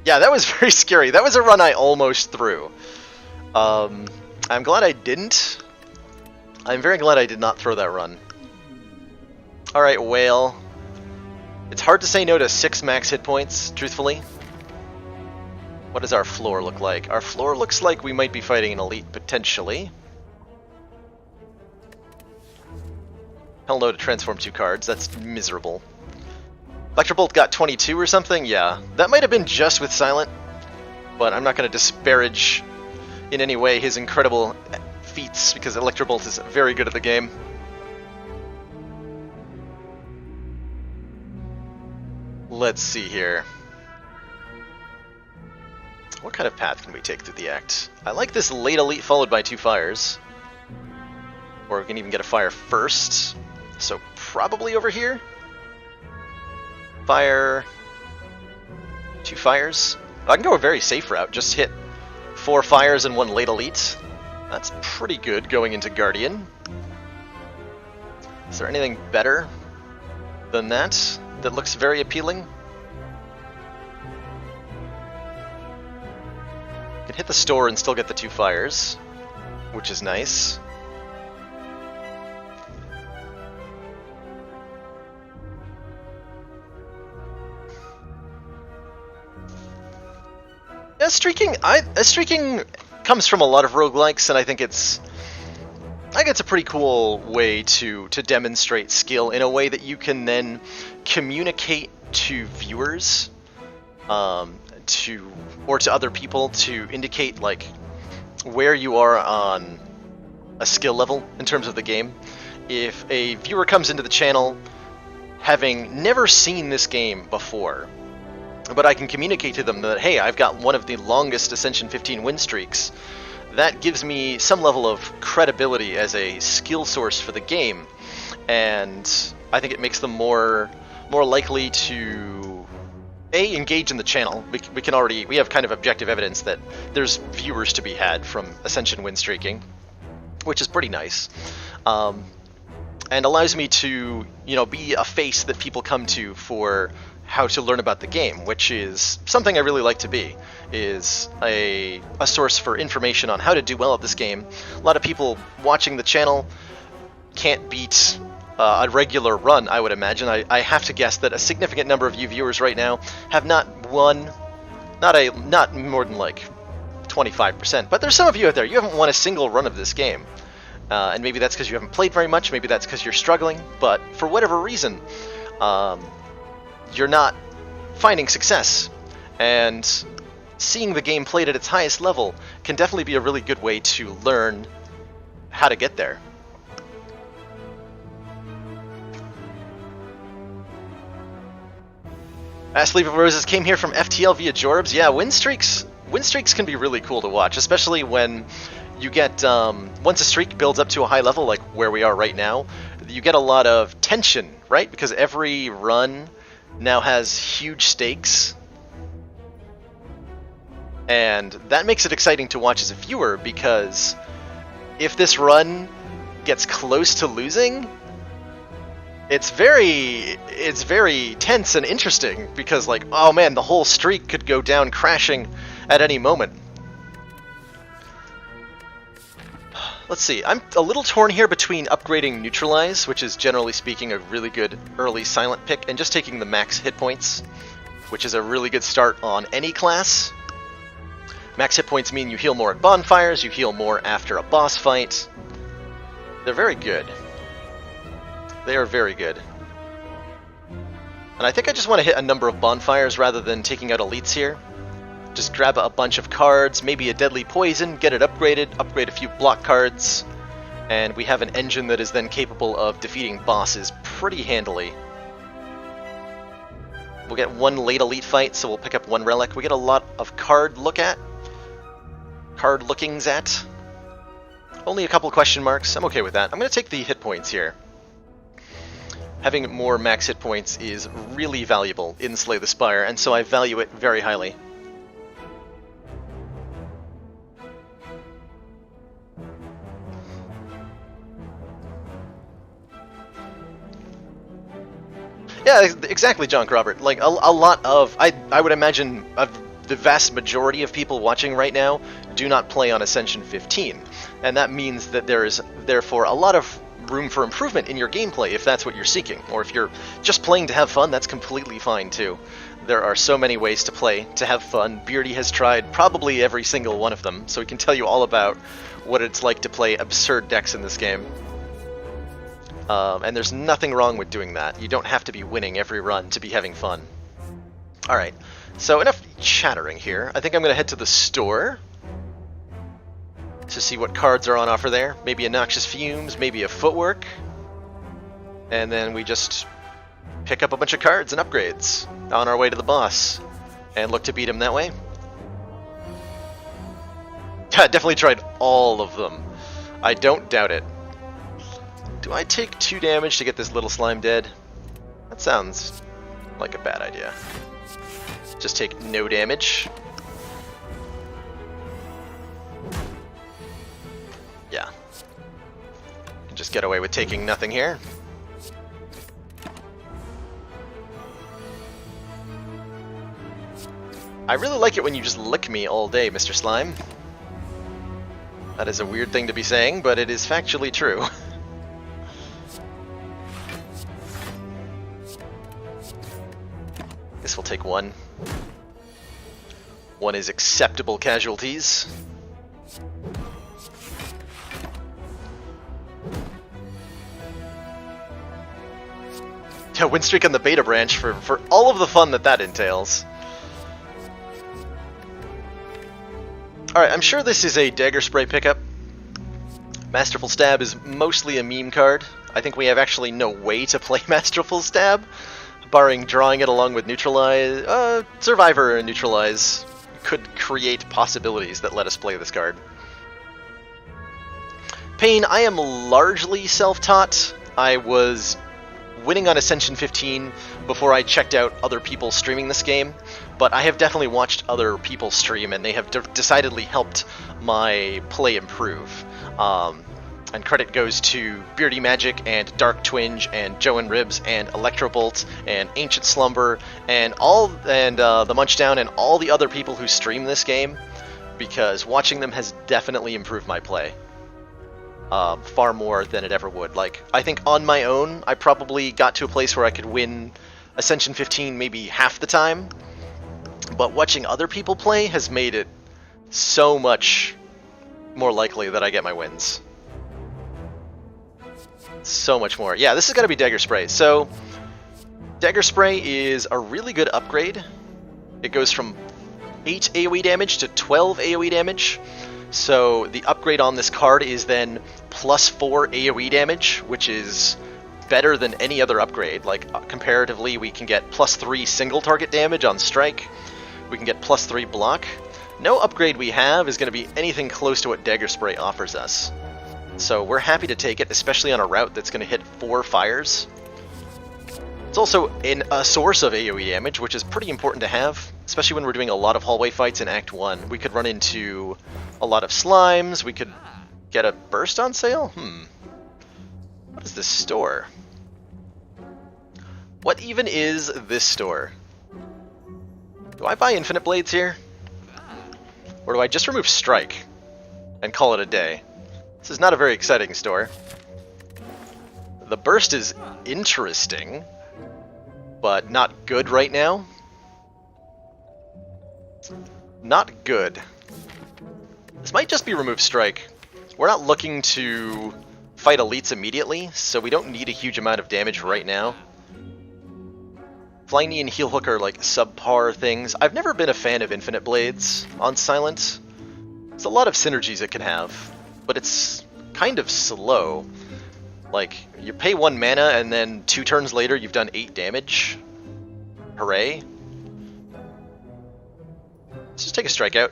Yeah, that was very scary. That was a run I almost threw. I'm glad I didn't. I'm very glad I did not throw that run. Alright, Whale. It's hard to say no to 6 max hit points, truthfully. What does our floor look like? Our floor looks like we might be fighting an elite, potentially. Hell no to transform 2 cards, that's miserable. Electrobolt got 22 or something? Yeah, that might have been just with Silent, but I'm not going to disparage in any way his incredible feats, because Electrobolt is very good at the game. Let's see here. What kind of path can we take through the act? I like this late elite followed by 2 fires. Or we can even get a fire first. So probably over here? Fire. 2 fires. I can go a very safe route, just hit 4 fires and 1 late elite. That's pretty good going into Guardian. Is there anything better than that that looks very appealing? Can hit the store and still get the 2 fires, which is nice. Yeah, streaking comes from a lot of roguelikes, and I think it's a pretty cool way to demonstrate skill in a way that you can then communicate to viewers, or to other people to indicate like where you are on a skill level in terms of the game. If a viewer comes into the channel having never seen this game before, but I can communicate to them that, hey, I've got one of the longest Ascension 15 win streaks, that gives me some level of credibility as a skill source for the game, and I think it makes them more likely to engage in the channel. We have kind of objective evidence that there's viewers to be had from Ascension win streaking, which is pretty nice, and allows me to be a face that people come to for how to learn about the game, which is something I really like to be, is a source for information on how to do well at this game. A lot of people watching the channel can't beat a regular run, I would imagine. I have to guess that a significant number of you viewers right now have not won, not more than like 25%, but there's some of you out there, you haven't won a single run of this game. And maybe that's because you haven't played very much, maybe that's because you're struggling, but for whatever reason, you're not finding success, and seeing the game played at its highest level can definitely be a really good way to learn how to get there. Sleep of Roses came here from FTL via Jorbs. Yeah, win streaks can be really cool to watch, especially when you get, once a streak builds up to a high level, like where we are right now, you get a lot of tension, right? Because every run now has huge stakes, and that makes it exciting to watch as a viewer, because if this run gets close to losing, it's very tense and interesting, because like, oh man, the whole streak could go down crashing at any moment. Let's see, I'm a little torn here between upgrading Neutralize, which is generally speaking a really good early Silent pick, and just taking the max hit points, which is a really good start on any class. Max hit points mean you heal more at bonfires, you heal more after a boss fight. They're very good. They are very good. And I think I just want to hit a number of bonfires rather than taking out elites here. Just grab a bunch of cards, maybe a deadly poison, get it upgraded, upgrade a few block cards, and we have an engine that is then capable of defeating bosses pretty handily. We'll get 1 late elite fight, so we'll pick up 1 relic. We get a lot of card lookings at. Only a couple question marks. I'm okay with that. I'm going to take the hit points here. Having more max hit points is really valuable in Slay the Spire, and so I value it very highly. Yeah, exactly, John Robert. Like a lot of, I would imagine a the vast majority of people watching right now do not play on Ascension 15, and that means that there is therefore a lot of room for improvement in your gameplay if that's what you're seeking, or if you're just playing to have fun, that's completely fine too. There are so many ways to play to have fun. Beardy has tried probably every single one of them, so he can tell you all about what it's like to play absurd decks in this game. And there's nothing wrong with doing that. You don't have to be winning every run to be having fun. Alright, so enough chattering here. I think I'm going to head to the store to see what cards are on offer there. Maybe a Noxious Fumes, maybe a Footwork. And then we just pick up a bunch of cards and upgrades on our way to the boss and look to beat him that way. I definitely tried all of them. I don't doubt it. Do I take 2 damage to get this little slime dead? That sounds like a bad idea. Just take no damage. Yeah. Can just get away with taking nothing here. I really like it when you just lick me all day, Mr. Slime. That is a weird thing to be saying, but it is factually true. Guess we'll take 1. 1 is acceptable casualties. Yeah, win streak on the beta branch for all of the fun that entails. Alright, I'm sure this is a Dagger Spray pickup. Masterful Stab is mostly a meme card. I think we have actually no way to play Masterful Stab, barring drawing it along with Neutralize. Survivor and Neutralize could create possibilities that let us play this card. Pain, I am largely self-taught. I was winning on Ascension 15 before I checked out other people streaming this game, but I have definitely watched other people stream, and they have decidedly helped my play improve. And credit goes to Beardy Magic and Dark Twinge and Joe and Ribs and Electrobolt and Ancient Slumber and the Munchdown and all the other people who stream this game, because watching them has definitely improved my play. Far more than it ever would. Like, I think on my own, I probably got to a place where I could win Ascension 15 maybe half the time, but watching other people play has made it so much more likely that I get my wins. So much more. Yeah, this is gotta be Dagger Spray. So, Dagger Spray is a really good upgrade. It goes from 8 AoE damage to 12 AoE damage. So the upgrade on this card is then plus 4 AoE damage, which is better than any other upgrade. Like, comparatively, we can get plus 3 single target damage on strike. We can get plus 3 block. No upgrade we have is going to be anything close to what Dagger Spray offers us. So we're happy to take it, especially on a route that's going to hit 4 fires. It's also a source of AoE damage, which is pretty important to have, especially when we're doing a lot of hallway fights in Act 1. We could run into a lot of slimes, we could get a burst on sale? What is this store? What even is this store? Do I buy Infinite Blades here? Or do I just remove Strike and call it a day? This is not a very exciting store. The burst is interesting, but not good right now. Not good. This might just be remove strike. We're not looking to fight elites immediately, so we don't need a huge amount of damage right now. Flying Knee and Heel Hook are like subpar things. I've never been a fan of Infinite Blades on Silent. There's a lot of synergies it can have, but it's kind of slow. Like, you pay 1 mana and then 2 turns later you've done 8 damage. Hooray. Let's just take a strikeout.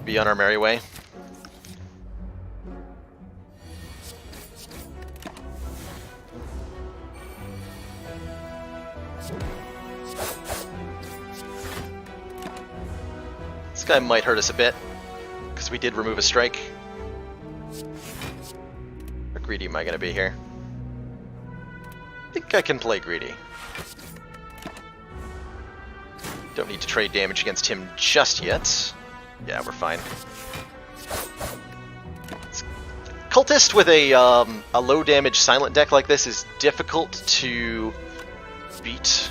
Be on our merry way. This guy might hurt us a bit, because we did remove a strike. How greedy am I going to be here? I think I can play greedy. Don't need to trade damage against him just yet. Yeah, we're fine. Cultist with a low damage silent deck like this is difficult to beat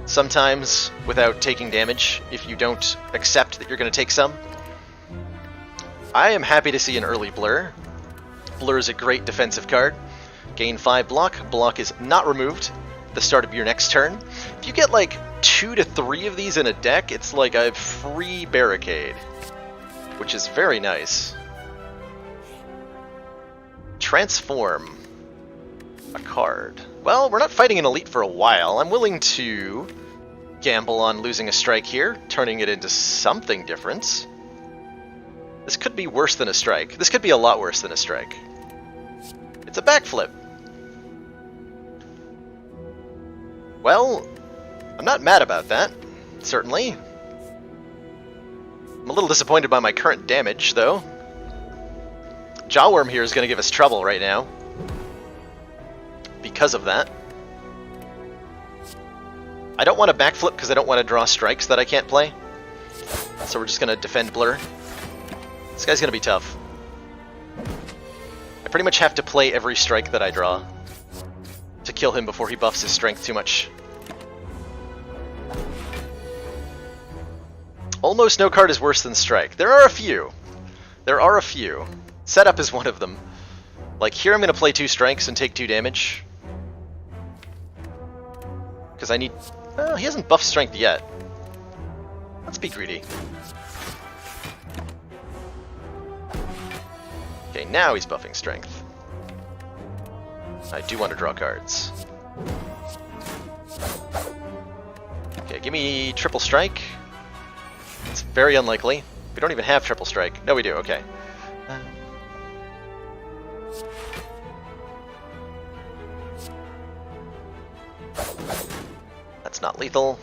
sometimes without taking damage if you don't accept that you're going to take some. I am happy to see an early Blur. Blur is a great defensive card. Gain 5 block. Block is not removed at the start of your next turn. If you get like 2 to 3 of these in a deck, it's like a free barricade, which is very nice. Transform a card. Well, we're not fighting an elite for a while. I'm willing to gamble on losing a strike here, turning it into something different. This could be worse than a strike. This could be a lot worse than a strike. It's a backflip. Well, I'm not mad about that, certainly. I'm a little disappointed by my current damage, though. Jawworm here is going to give us trouble right now because of that. I don't want to backflip because I don't want to draw strikes that I can't play. So we're just going to defend Blur. This guy's going to be tough. I pretty much have to play every strike that I draw to kill him before he buffs his strength too much. Almost no card is worse than strike. There are a few. There are a few. Setup is one of them. Like here I'm going to play 2 strikes and take 2 damage. Because I need... Oh, he hasn't buffed strength yet. Let's be greedy. Okay, now he's buffing strength. I do want to draw cards. Okay, give me triple strike. It's very unlikely. We don't even have triple strike. No, we do. Okay. That's not lethal.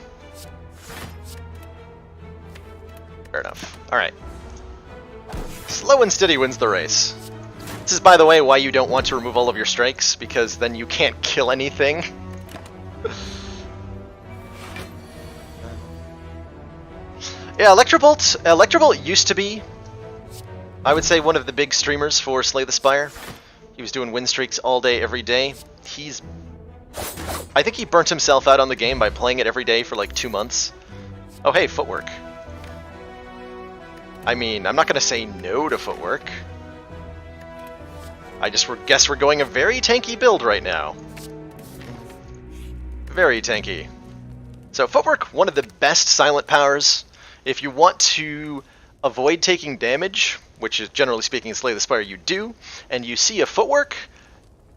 Fair enough. Alright. Slow and steady wins the race. This is, by the way, why you don't want to remove all of your strikes, because then you can't kill anything. Yeah, Electrobolt used to be, I would say, one of the big streamers for Slay the Spire. He was doing win streaks all day, every day. I think he burnt himself out on the game by playing it every day for like 2 months. Oh hey, footwork. I mean, I'm not going to say no to footwork. I just guess we're going a very tanky build right now. Very tanky. So footwork, one of the best silent powers. If you want to avoid taking damage, which is generally speaking Slay the Spire you do, and you see a footwork,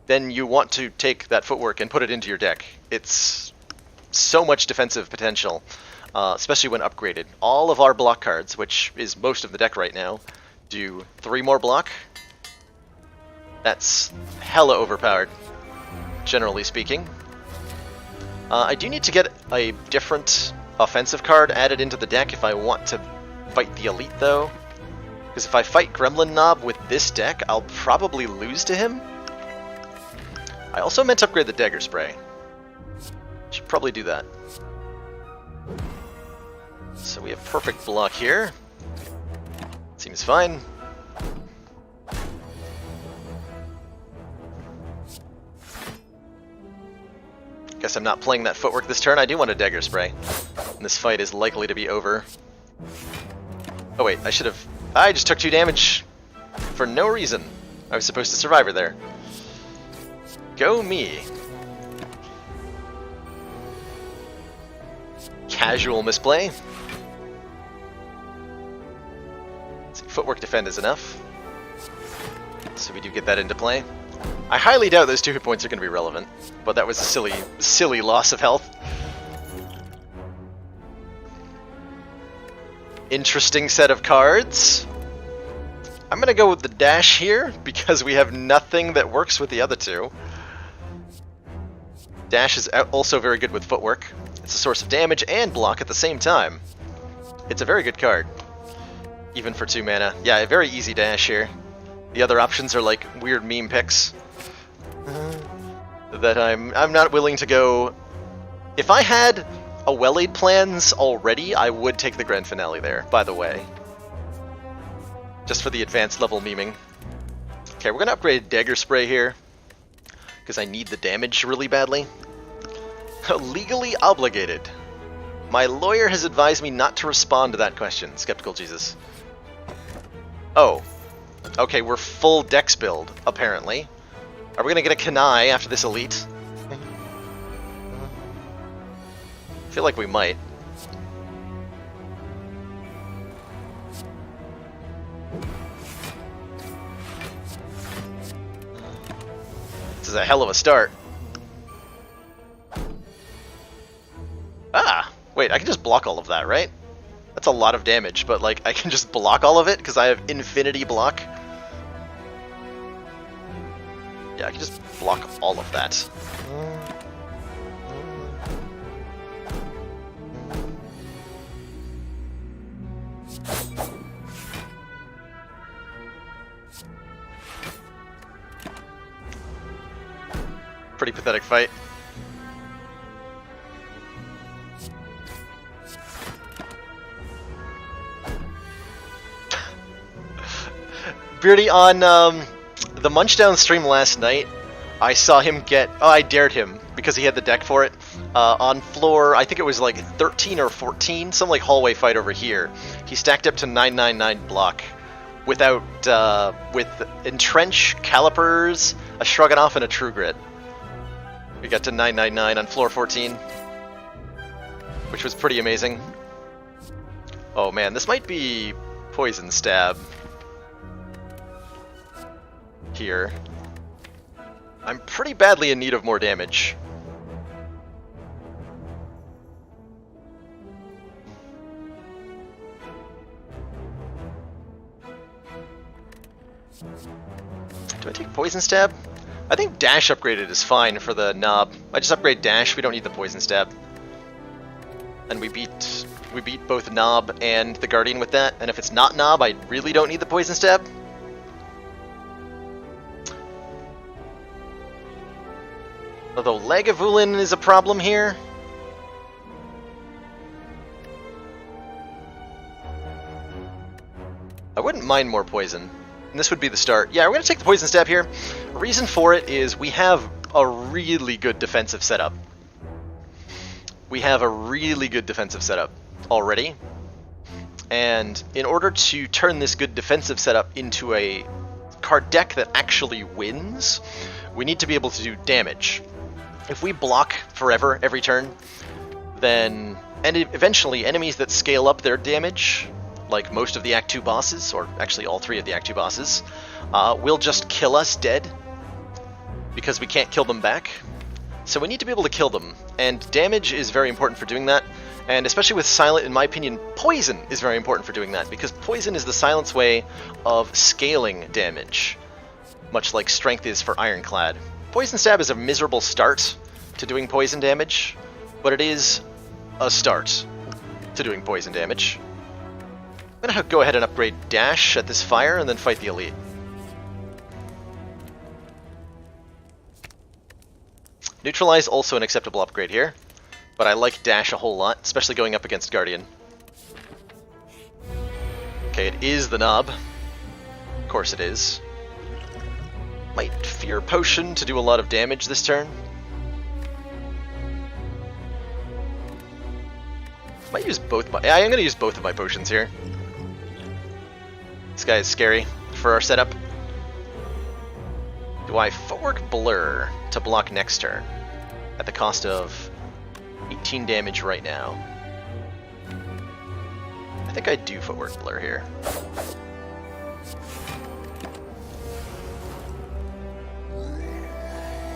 then you want to take that footwork and put it into your deck. It's so much defensive potential, especially when upgraded. All of our block cards, which is most of the deck right now, do 3 more block. That's hella overpowered, generally speaking. I do need to get a different offensive card added into the deck if I want to fight the elite, though. Because if I fight Gremlin Knob with this deck, I'll probably lose to him. I also meant to upgrade the Dagger Spray. Should probably do that. So we have perfect block here. Seems fine. Guess I'm not playing that footwork this turn. I do want a Dagger Spray. And this fight is likely to be over. Oh wait, I should have... I just took 2 damage for no reason. I was supposed to survive her there. Go me. Casual misplay. Let's see, footwork defend is enough. So we do get that into play. I highly doubt those 2 hit points are going to be relevant, but that was a silly, silly loss of health. Interesting set of cards. I'm going to go with the dash here, because we have nothing that works with the other 2. Dash is also very good with footwork. It's a source of damage and block at the same time. It's a very good card, even for 2 mana. Yeah, a very easy dash here. The other options are like weird meme picks that I'm not willing to go. If I had a well-laid plans already, I would take the grand finale there, by the way. Just for the advanced level memeing. Okay, we're gonna upgrade Dagger Spray here, because I need the damage really badly. Legally obligated. My lawyer has advised me not to respond to that question. Skeptical Jesus. Oh. Okay, we're full dex build, apparently. Are we gonna get a Kanai after this elite? I feel like we might. This is a hell of a start. Ah! Wait, I can just block all of that, right? That's a lot of damage, but like, I can just block all of it because I have infinity block. Yeah, I can just block all of that. Pretty pathetic fight. Beardy, on the Munchdown stream last night, I saw him get... Oh, I dared him, because he had the deck for it. On floor, I think it was like 13 or 14, some like hallway fight over here. He stacked up to 999 block without, with Entrench, Calipers, a Stroganoff, and a True Grit. We got to 999 on floor 14, which was pretty amazing. Oh man, this might be Poison Stab. Here. I'm pretty badly in need of more damage. Do I take Poison Stab? I think Dash upgraded is fine for the Knob. I just upgrade Dash, we don't need the Poison Stab. And we beat both Knob and the Guardian with that, and if it's not Knob, I really don't need the Poison Stab. Although Lagavulin is a problem here. I wouldn't mind more poison. And this would be the start. Yeah, we're going to take the Poison Stab here. Reason for it is we have a really good defensive setup. We have a really good defensive setup already. And in order to turn this good defensive setup into a card deck that actually wins, we need to be able to do damage. If we block forever every turn, then eventually enemies that scale up their damage, like most of the Act 2 bosses, or actually all 3 of the Act 2 bosses, will just kill us dead because we can't kill them back. So we need to be able to kill them, and damage is very important for doing that, and especially with Silent, in my opinion, Poison is very important for doing that, because Poison is the Silent's way of scaling damage, much like Strength is for Ironclad. Poison Stab is a miserable start to doing poison damage, but it is a start to doing poison damage. I'm gonna go ahead and upgrade Dash at this fire and then fight the Elite. Neutralize, also an acceptable upgrade here, but I like Dash a whole lot, especially going up against Guardian. Okay, it is the Knob. Of course it is. Might Fear Potion to do a lot of damage this turn. Might use both my... I'm gonna use both of my potions here. This guy is scary for our setup. Do I Footwork Blur to block next turn? At the cost of 18 damage right now. I think I do Footwork Blur here.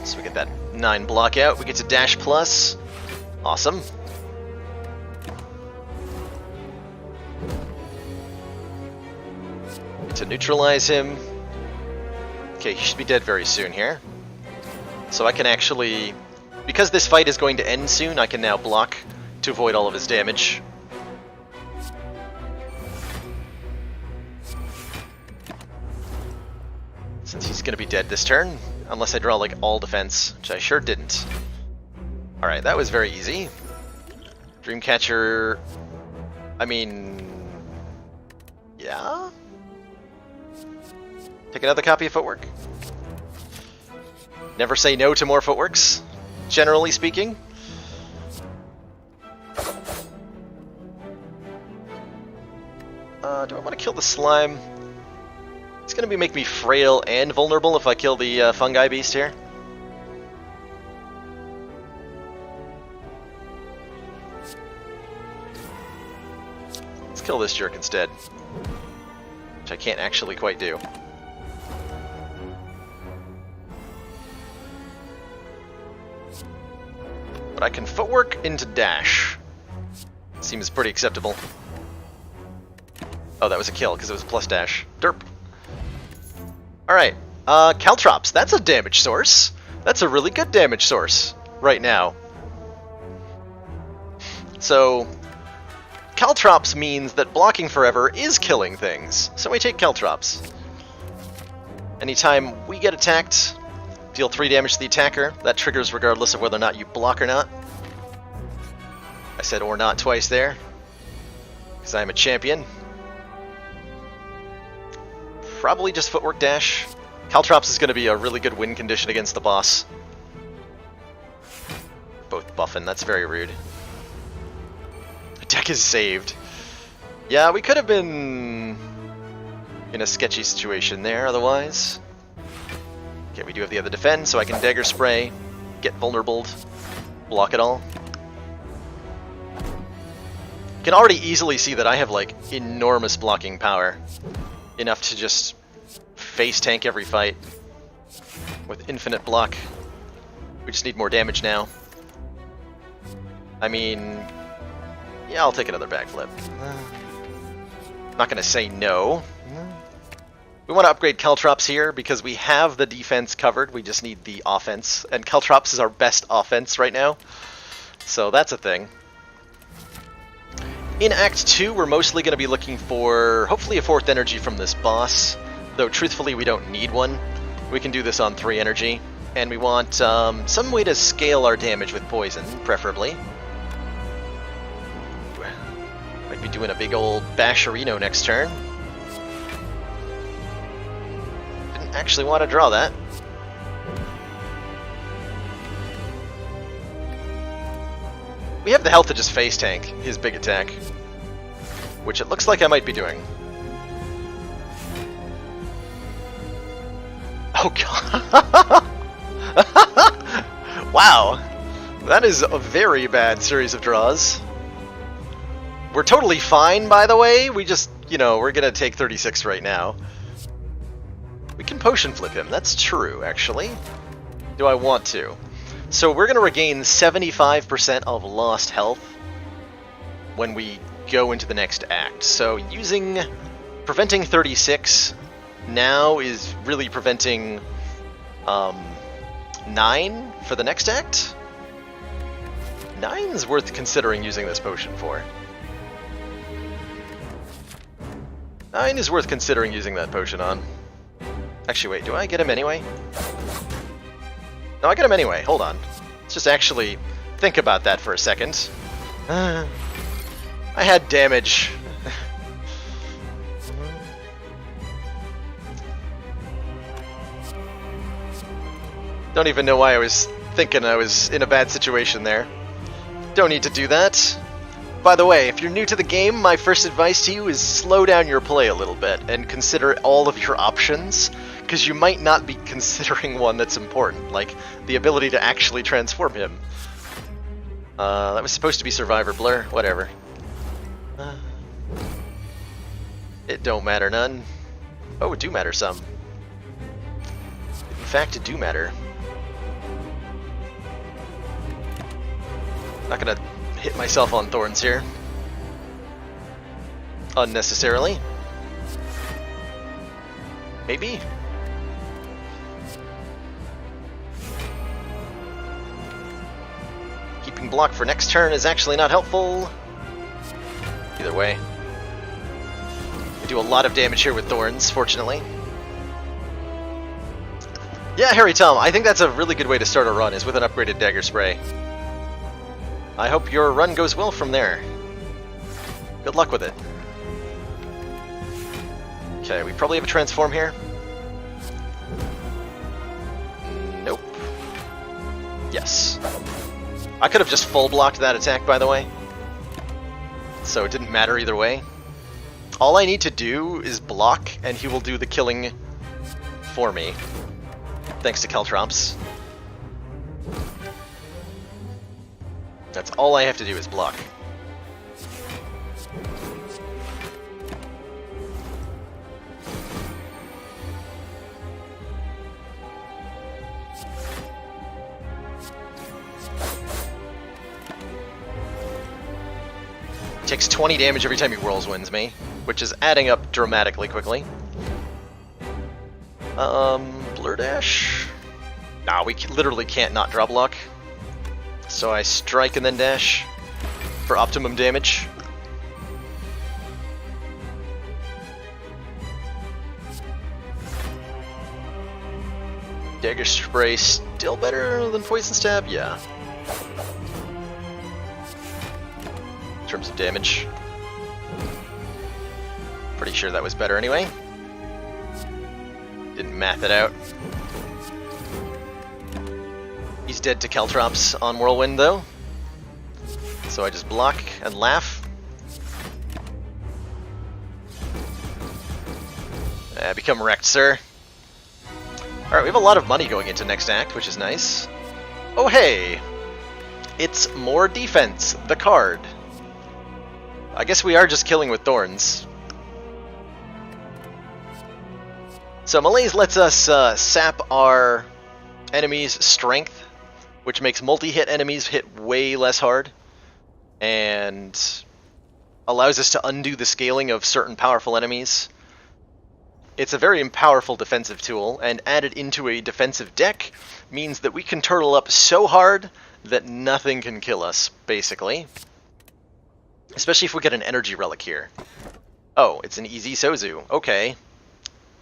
So we get that 9 block out. We get to Dash Plus. Awesome. To neutralize him. Okay, he should be dead very soon here. So I can actually... Because this fight is going to end soon, I can now block to avoid all of his damage. Since he's going to be dead this turn. Unless I draw, like, all defense, which I sure didn't. Alright, that was very easy. Dreamcatcher... I mean... yeah? Take another copy of Footwork. Never say no to more Footworks, generally speaking. Do I want to kill the slime? It's going to make me frail and vulnerable if I kill the fungi beast here. Let's kill this jerk instead. Which I can't actually quite do. But I can footwork into dash. Seems pretty acceptable. Oh, that was a kill, because it was a plus dash. Derp. Alright, Caltrops, that's a damage source. That's a really good damage source right now. So, Caltrops means that blocking forever is killing things. So we take Caltrops. Anytime we get attacked, deal 3 damage to the attacker. That triggers regardless of whether or not you block or not. I said or not twice there, because I am a champion. Probably just footwork dash. Caltrops is going to be a really good win condition against the boss. Both buffing, that's very rude. The deck is saved. Yeah, we could have been in a sketchy situation there otherwise. Okay, we do have the other defend, so I can dagger spray, get vulnerable, block it all. You can already easily see that I have like enormous blocking power. Enough to just face tank every fight with infinite block. We just need more damage now. I mean, yeah, I'll take another backflip. Not gonna say no. We want to upgrade Caltrops here because we have the defense covered. We just need the offense, and Caltrops is our best offense right now. So that's a thing. In Act 2, we're mostly going to be looking for, hopefully, a 4th energy from this boss. Though, truthfully, we don't need one. We can do this on 3 energy. And we want some way to scale our damage with poison, preferably. Might be doing a big old Basherino next turn. Didn't actually want to draw that. We have the health to just face tank his big attack, which it looks like I might be doing. Oh god. Wow. That is a very bad series of draws. We're totally fine, by the way. We just, you know, we're gonna take 36 right now. We can potion flip him. That's true, actually. Do I want to? So we're going to regain 75% of lost health when we go into the next act. So preventing 36 now is really preventing 9 for the next act? 9's worth considering using this potion for. 9 is worth considering using that potion on. Actually, wait, do I get him anyway? No, I get him anyway. Hold on. Let's just actually think about that for a second. I had damage. Don't even know why I was thinking I was in a bad situation there. Don't need to do that. By the way, if you're new to the game, my first advice to you is slow down your play a little bit and consider all of your options, because you might not be considering one that's important, like the ability to actually transform him. That was supposed to be Survivor Blur, whatever. It don't matter none. Oh, it do matter some. In fact, it do matter. Not gonna hit myself on thorns here. Unnecessarily. Maybe? Keeping block for next turn is actually not helpful. Either way. We do a lot of damage here with thorns, fortunately. Yeah, Harry Tom, I think that's a really good way to start a run, is with an upgraded dagger spray. I hope your run goes well from there. Good luck with it. Okay, we probably have a transform here. Nope. Yes. I could have just full blocked that attack, by the way. So it didn't matter either way. All I need to do is block, and he will do the killing for me. Thanks to Caltrops. That's all I have to do is block. Takes 20 damage every time he whirlwinds me, which is adding up dramatically quickly. Blur Dash? Nah, we literally can't not drop block. So I strike and then dash for optimum damage. Dagger Spray still better than Poison Stab? Yeah. In terms of damage. Pretty sure that was better anyway. Didn't math it out. He's dead to Caltrops on Whirlwind though. So I just block and laugh. Become wrecked, sir. Alright, we have a lot of money going into next act, which is nice. Oh hey! It's more defense, the card. I guess we are just killing with thorns. So Malaise lets us sap our enemies' strength, which makes multi-hit enemies hit way less hard, and allows us to undo the scaling of certain powerful enemies. It's a very powerful defensive tool, and added into a defensive deck means that we can turtle up so hard that nothing can kill us, basically. Especially if we get an energy relic here. Oh, it's an easy Sozu. Okay.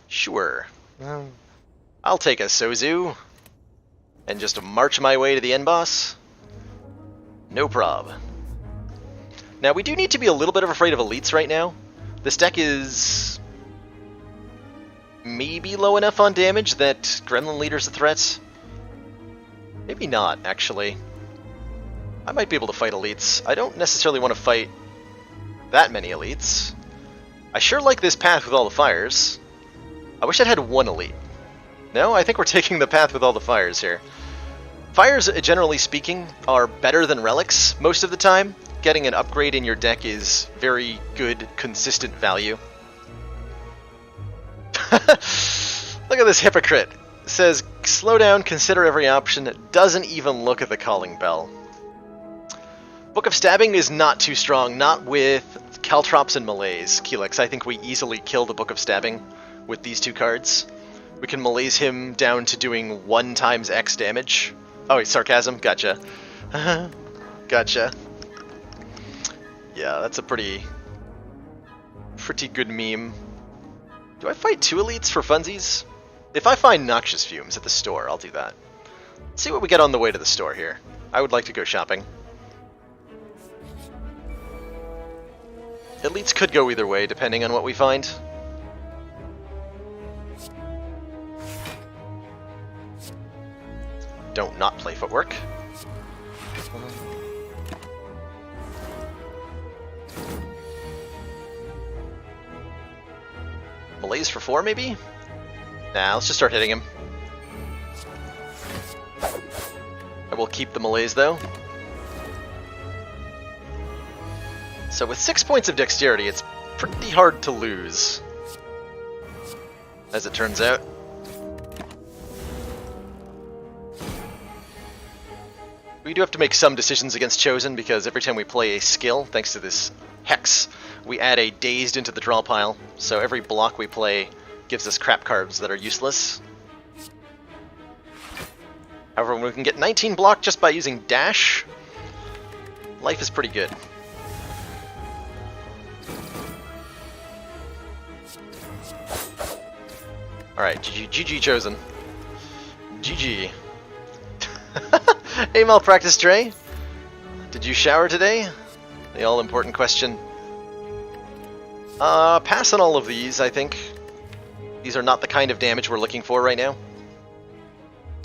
Sure. I'll take a Sozu. And just march my way to the end boss. No prob. Now, we do need to be a little bit afraid of elites right now. This deck is maybe low enough on damage that Gremlin Leader's a threat. Maybe not, actually. I might be able to fight elites. I don't necessarily want to fight that many elites. I sure like this path with all the fires. I wish I'd had one elite. No, I think we're taking the path with all the fires here. Fires, generally speaking, are better than relics most of the time. Getting an upgrade in your deck is very good, consistent value. Look at this hypocrite. It says, slow down, consider every option, doesn't even look at the calling bell. Book of Stabbing is not too strong, not with Caltrops and Malaise. Keelix, I think we easily kill the Book of Stabbing with these two cards. We can Malaise him down to doing 1 times X damage. Oh, wait, sarcasm? Gotcha. Gotcha. Yeah, that's a pretty good meme. Do I fight 2 elites for funsies? If I find Noxious Fumes at the store, I'll do that. Let's see what we get on the way to the store here. I would like to go shopping. Elites could go either way, depending on what we find. Don't not play footwork. Malaise for 4, maybe? Nah, let's just start hitting him. I will keep the Malaise, though. So with 6 points of dexterity, it's pretty hard to lose, as it turns out. We do have to make some decisions against Chosen, because every time we play a skill, thanks to this Hex, we add a Dazed into the draw pile, so every block we play gives us crap cards that are useless. However, when we can get 19 block just by using Dash, life is pretty good. Alright, GG Chosen. GG. Hey, Malpractice Dre. Did you shower today? The all-important question. Pass on all of these, I think. These are not the kind of damage we're looking for right now.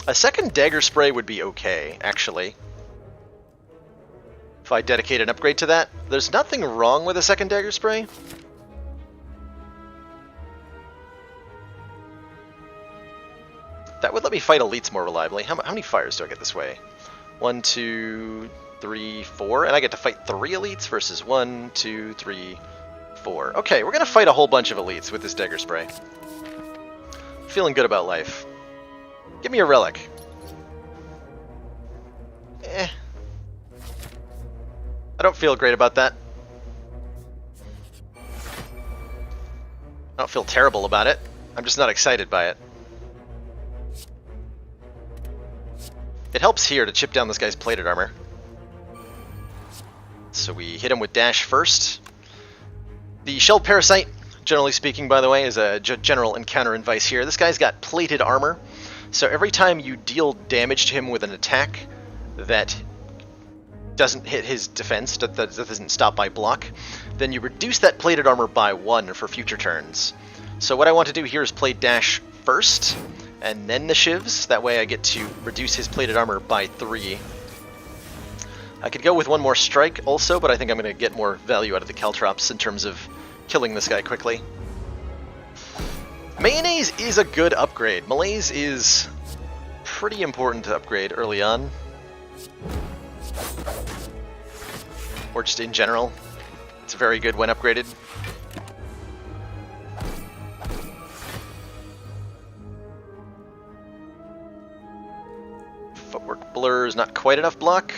A second dagger spray would be okay, actually. If I dedicate an upgrade to that. There's nothing wrong with a second dagger spray. That would let me fight elites more reliably. How many fires do I get this way? 1, 2, 3, 4, and I get to fight 3 elites versus 1, 2, 3, 4. Okay, we're gonna fight a whole bunch of elites with this dagger spray. Feeling good about life. Give me a relic. I don't feel great about that. I don't feel terrible about it. I'm just not excited by it. It helps here to chip down this guy's plated armor. So we hit him with dash first. The shelled parasite, generally speaking, by the way, is a general encounter advice here. This guy's got plated armor, so every time you deal damage to him with an attack that doesn't hit his defense, that doesn't stop by block, then you reduce that plated armor by 1 for future turns. So what I want to do here is play dash first, and then the shivs. That way I get to reduce his plated armor by 3. I could go with 1 more strike also, but I think I'm going to get more value out of the caltrops in terms of killing this guy quickly. Mayonnaise is a good upgrade. Malaise is pretty important to upgrade early on. Or just in general. It's very good when upgraded. Footwork blur is not quite enough block.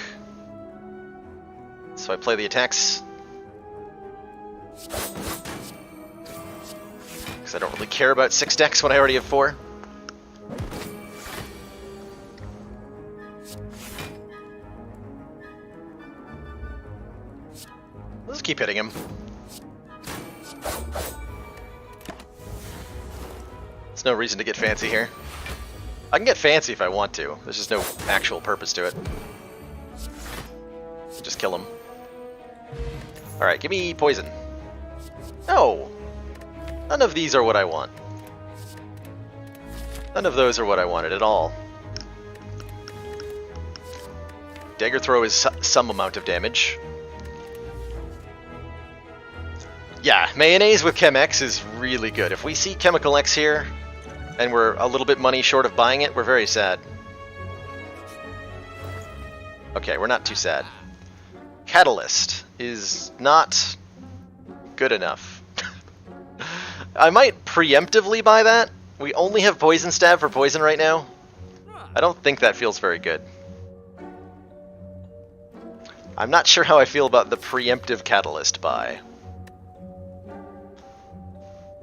So I play the attacks. Because I don't really care about 6 decks when I already have 4. Let's keep hitting him. There's no reason to get fancy here. I can get fancy if I want to. There's just no actual purpose to it. Just kill him. Alright, give me poison. No! None of these are what I want. None of those are what I wanted at all. Dagger throw is some amount of damage. Yeah, Mayonnaise with Chem X is really good. If we see Chemical X here, and we're a little bit money short of buying it, we're very sad. Okay, we're not too sad. Catalyst is not good enough. I might preemptively buy that. We only have Poison Stab for poison right now. I don't think that feels very good. I'm not sure how I feel about the preemptive Catalyst buy.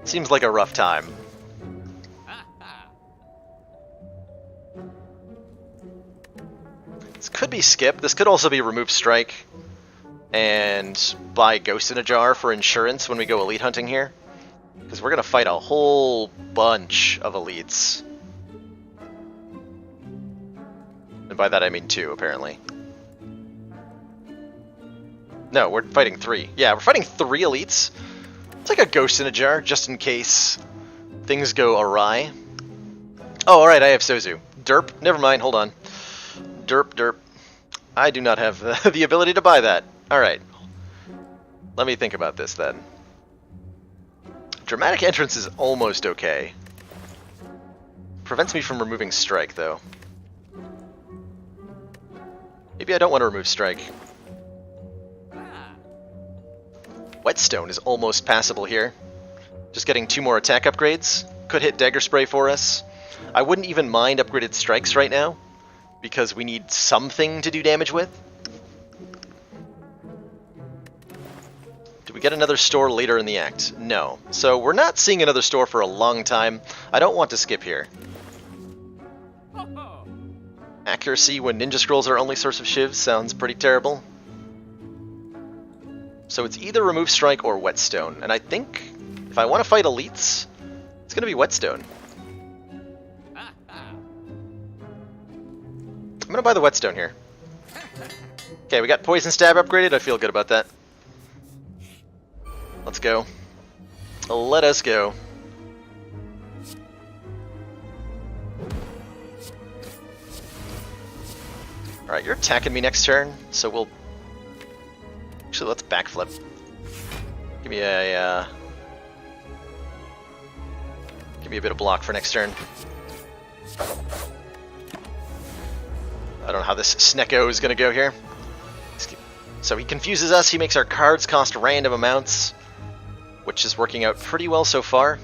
Seems like a rough time. This could be skip. This could also be remove strike and buy Ghost in a Jar for insurance when we go elite hunting here. Because we're going to fight a whole bunch of elites. And by that I mean 2, apparently. No, we're fighting 3. Yeah, we're fighting 3 elites. It's like a Ghost in a Jar, just in case things go awry. Oh, alright, I have Sozu. Derp. Never mind, hold on. Derp. I do not have the ability to buy that. Alright. Let me think about this then. Dramatic Entrance is almost okay. Prevents me from removing strike, though. Maybe I don't want to remove strike. Whetstone is almost passable here. Just getting 2 more attack upgrades. Could hit Dagger Spray for us. I wouldn't even mind upgraded strikes right now, because we need something to do damage with. Do we get another store later in the act? No. So we're not seeing another store for a long time. I don't want to skip here. Accuracy when Ninja Scrolls are only source of shivs sounds pretty terrible. So it's either remove strike or Whetstone. And I think if I want to fight elites, it's going to be Whetstone. I'm going to buy the Whetstone here. Okay, we got Poison Stab upgraded. I feel good about that. Let's go. Let us go. Alright, you're attacking me next turn, so we'll... Actually, let's backflip. Give me a bit of block for next turn. I don't know how this Snecko is going to go here. So he confuses us, he makes our cards cost random amounts, which is working out pretty well so far.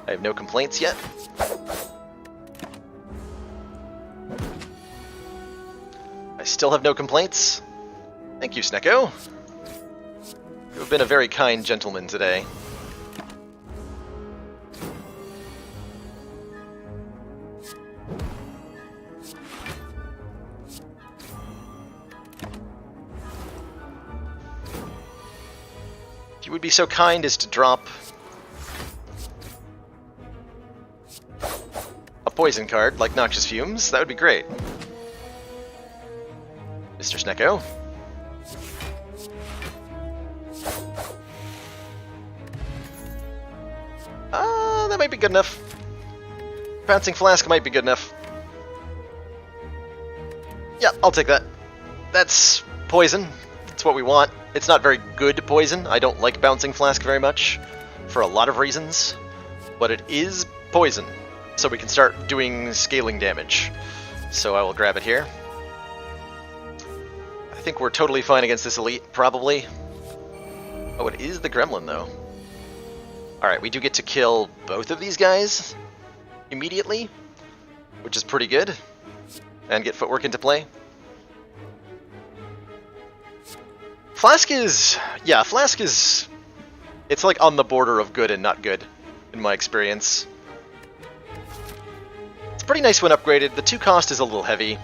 I have no complaints yet. I still have no complaints. Thank you, Snecko. You have been a very kind gentleman today. If you would be so kind as to drop a poison card like Noxious Fumes, that would be great. Mr. Snecko. That might be good enough. Bouncing Flask might be good enough. Yeah, I'll take that. That's poison. That's what we want. It's not very good poison. I don't like Bouncing Flask very much, for a lot of reasons. But it is poison, so we can start doing scaling damage. So I will grab it here. I think we're totally fine against this elite, probably. Oh, it is the Gremlin, though. Alright, we do get to kill both of these guys immediately, which is pretty good, and get footwork into play. Flask is... yeah, Flask is... it's like on the border of good and not good, in my experience. It's pretty nice when upgraded. The 2 cost is a little heavy.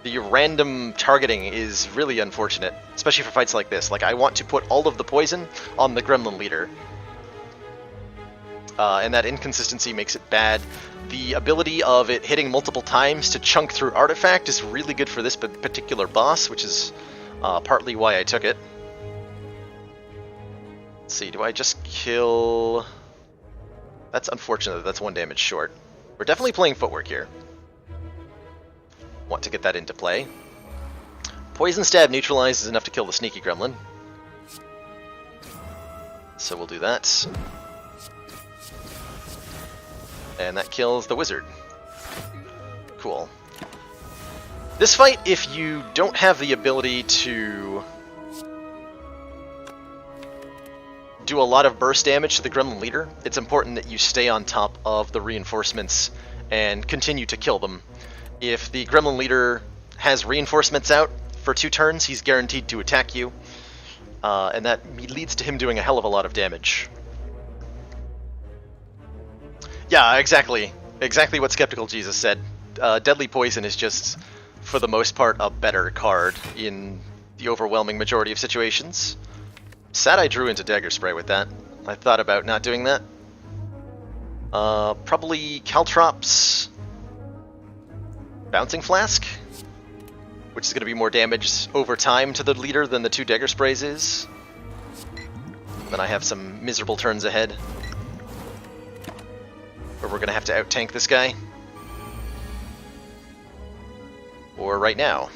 The random targeting is really unfortunate, especially for fights like this. Like, I want to put all of the poison on the Gremlin leader. And that inconsistency makes it bad. The ability of it hitting multiple times to chunk through Artifact is really good for this particular boss, which is partly why I took it. Let's see, do I just kill... That's unfortunate, that's 1 damage short. We're definitely playing footwork here. Want to get that into play. Poison Stab neutralizes enough to kill the sneaky Gremlin. So we'll do that. And that kills the wizard. Cool. This fight, if you don't have the ability to do a lot of burst damage to the Gremlin leader, it's important that you stay on top of the reinforcements and continue to kill them. If the Gremlin leader has reinforcements out for 2 turns, he's guaranteed to attack you, and that leads to him doing a hell of a lot of damage. Yeah, exactly. Exactly what Skeptical Jesus said. Deadly Poison is just, for the most part, a better card in the overwhelming majority of situations. Sad I drew into Dagger Spray with that. I thought about not doing that. Probably Caltrops, Bouncing Flask, which is going to be more damage over time to the leader than the 2 Dagger Sprays is. Then I have some miserable turns ahead, where we're going to have to out-tank this guy. Or right now.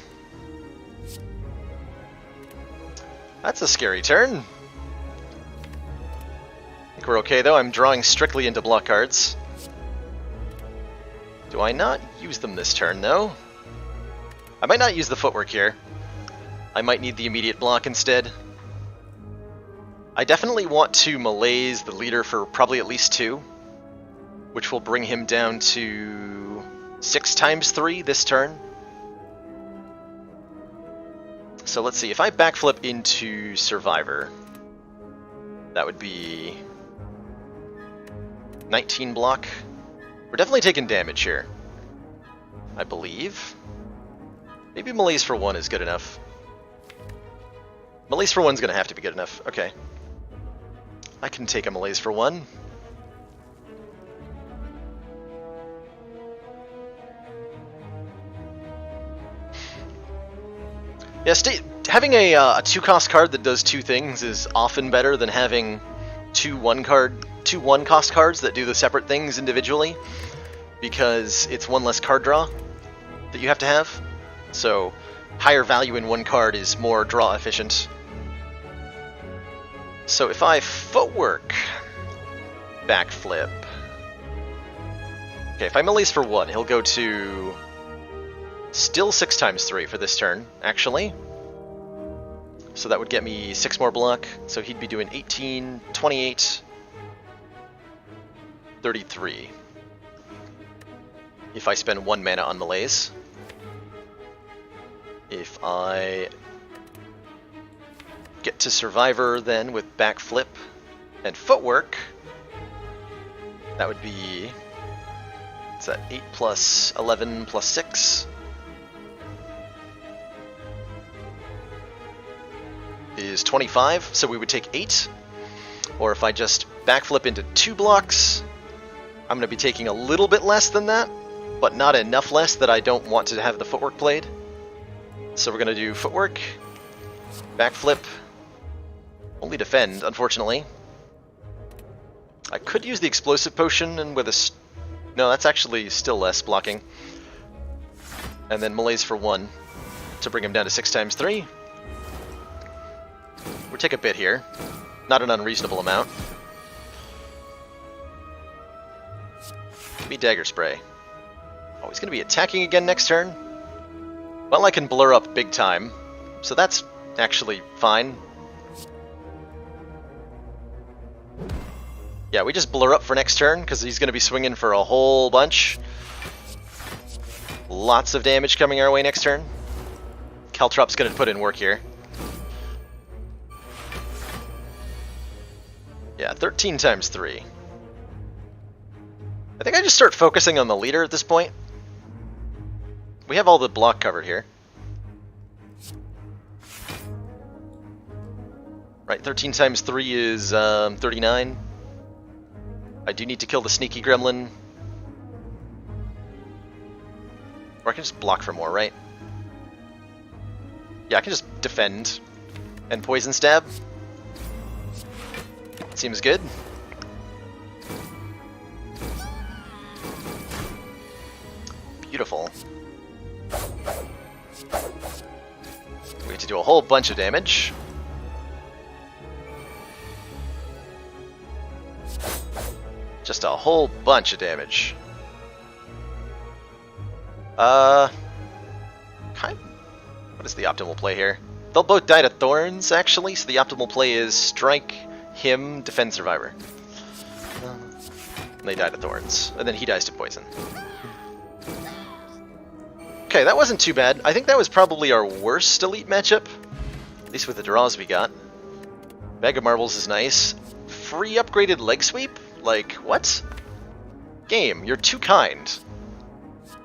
That's a scary turn. I think we're okay though, I'm drawing strictly into block cards. Do I not use them this turn though? I might not use the footwork here. I might need the immediate block instead. I definitely want to malaise the leader for probably at least 2. Which will bring him down to 6 times 3 this turn. So let's see, if I backflip into Survivor, that would be 19 block. We're definitely taking damage here, I believe. Maybe Malaise for 1 is good enough. Malaise for 1's gonna have to be good enough, okay. I can take a Malaise for 1. Yeah, having a 2-cost card that does 2 things is often better than having 2 1-cost cards that do the separate things individually, because it's 1 less card draw that you have to have. So higher value in 1 card is more draw efficient. So if I footwork, backflip. Okay, if I melees for 1, he'll go to still 6 times 3 for this turn, actually. So that would get me 6 more block. So he'd be doing 18, 28, 33. If I spend 1 mana on melees. If I get to Survivor then with backflip and footwork, that would be, what's that, 8 plus 11 plus 6 is 25, so we would take 8. Or if I just backflip into 2 blocks, I'm going to be taking a little bit less than that, but not enough less that I don't want to have the footwork played. So we're going to do footwork, backflip, only defend, unfortunately. I could use the explosive potion and with a... No, that's actually still less blocking. And then melees for 1 to bring him down to 6 times 3. We'll take a bit here. Not an unreasonable amount. Give me Dagger Spray. Oh, he's going to be attacking again next turn? Well, I can blur up big time, so that's actually fine. Yeah, we just blur up for next turn, because he's going to be swinging for a whole bunch. Lots of damage coming our way next turn. Caltrop's going to put in work here. Yeah, 13 times 3. I think I just start focusing on the leader at this point. We have all the block covered here. Right, 13 times 3 is 39. I do need to kill the sneaky gremlin. Or I can just block for more, right? Yeah, I can just defend and poison stab. Seems good. Beautiful. We have to do a whole bunch of damage. Just a whole bunch of damage. What is the optimal play here? They'll both die to thorns, actually, so the optimal play is strike him, defend survivor. And they die to thorns, and then he dies to poison. Okay, that wasn't too bad. I think that was probably our worst elite matchup, at least with the draws we got. Bag of Marbles is nice. Free upgraded leg sweep? Like, what? Game, you're too kind.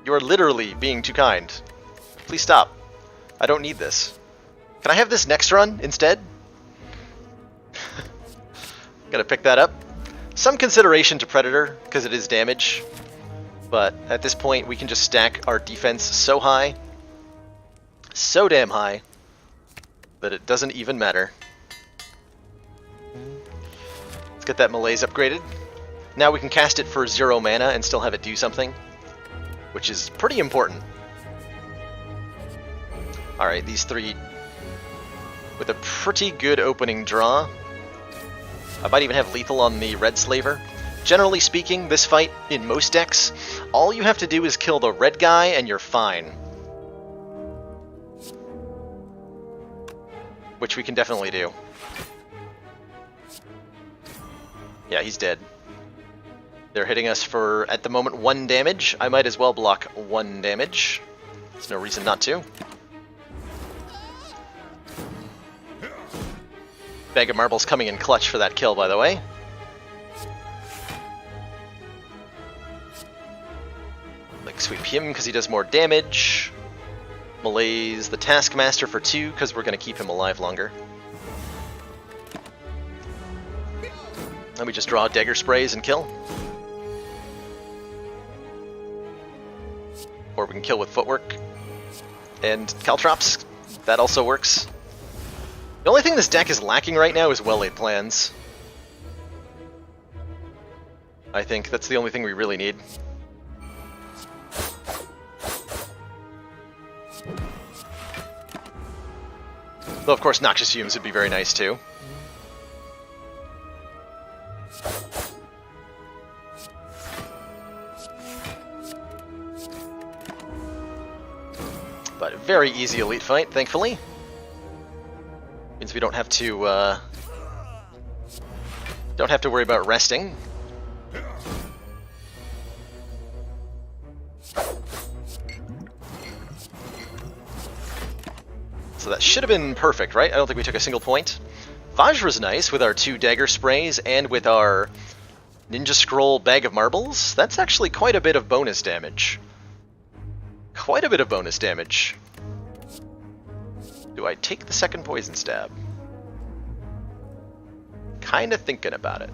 You are literally being too kind. Please stop. I don't need this. Can I have this next run instead? Gotta pick that up. Some consideration to Predator, because it is damage. But at this point, we can just stack our defense so high, so damn high, that it doesn't even matter. Let's get that malaise upgraded. Now we can cast it for 0 mana and still have it do something, which is pretty important. Alright, these 3 with a pretty good opening draw. I might even have lethal on the red slaver. Generally speaking, this fight, in most decks, all you have to do is kill the red guy and you're fine. Which we can definitely do. Yeah, he's dead. They're hitting us for, at the moment, 1 damage. I might as well block 1 damage. There's no reason not to. Bag of Marbles coming in clutch for that kill, by the way. Like, sweep him because he does more damage. Malaise the Taskmaster for 2 because we're going to keep him alive longer. Let me just draw Dagger Sprays and kill. Or we can kill with Footwork. And Caltrops That also works. The only thing this deck is lacking right now is well-laid plans. I think that's the only thing we really need. Though, of course, Noxious Fumes would be very nice, too. But a very easy elite fight, thankfully. Means we don't have to worry about resting. So that should have been perfect, right? I don't think we took a single point. Vajra's nice with our 2 dagger sprays and with our Ninja Scroll Bag of Marbles. That's actually quite a bit of bonus damage. Quite a bit of bonus damage. Do I take the second poison stab? Kinda thinking about it.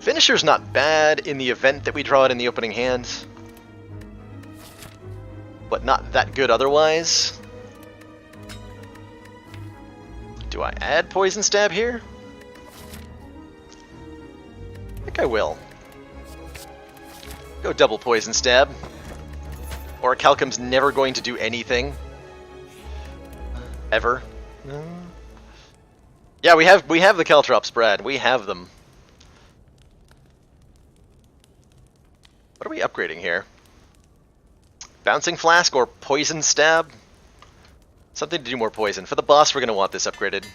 Finisher's not bad in the event that we draw it in the opening hand, but not that good otherwise. Do I add poison stab here? I think I will. Go double poison stab. Orichalcum's never going to do anything. Ever. Yeah, we have the Caltrops, Brad. We have them. What are we upgrading here? Bouncing Flask or Poison Stab? Something to do more poison. For the boss, we're going to want this upgraded.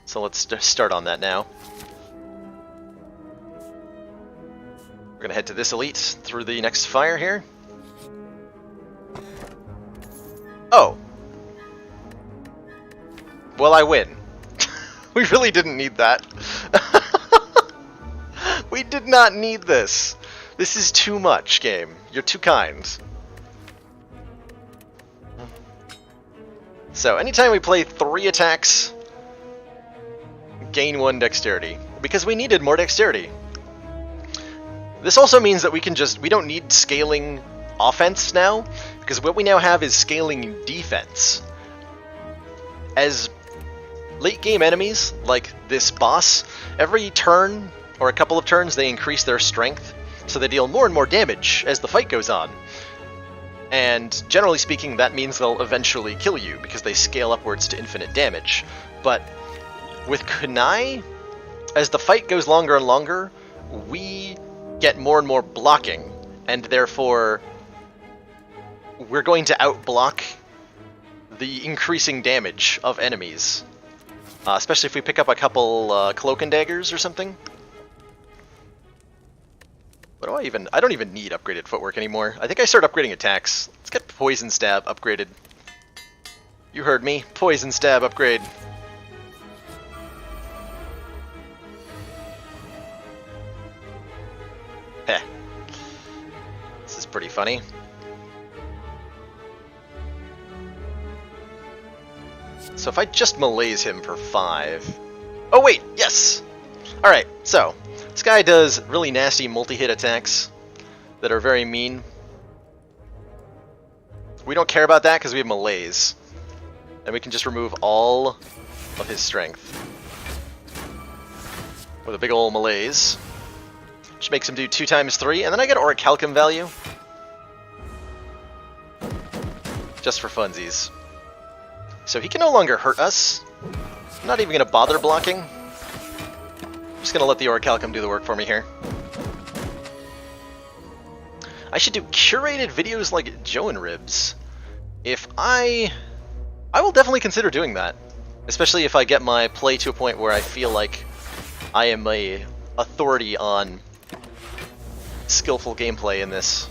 So let's start on that now. We're going to head to this elite through the next fire here. Oh. Well, I win. We really didn't need that. We did not need this. This is too much, game. You're too kind. So, anytime we play 3 attacks, gain 1 dexterity. Because we needed more dexterity. This also means that we don't need scaling offense now, because what we now have is scaling defense. As late game enemies, like this boss, every turn, or a couple of turns, they increase their strength, so they deal more and more damage as the fight goes on. And generally speaking, that means they'll eventually kill you, because they scale upwards to infinite damage. But with Kunai, as the fight goes longer and longer, we get more and more blocking, and therefore we're going to outblock the increasing damage of enemies. Especially if we pick up a couple Cloak and Daggers or something. What do I don't even need upgraded footwork anymore. I think I start upgrading attacks. Let's get Poison Stab upgraded. You heard me. Poison Stab upgrade. Heh. This is pretty funny. So if I just malaise him for 5... Oh wait, yes! Alright, so, this guy does really nasty multi-hit attacks that are very mean. We don't care about that because we have malaise. And we can just remove all of his strength. With a big ol' malaise. Which makes him do 2 times 3, and then I get Orichalcum value. Just for funsies. So he can no longer hurt us. I'm not even going to bother blocking. I'm just going to let the Orichalcum do the work for me here. I should do curated videos like Joe and Ribs. I will definitely consider doing that. Especially if I get my play to a point where I feel like I am a authority on skillful gameplay in this.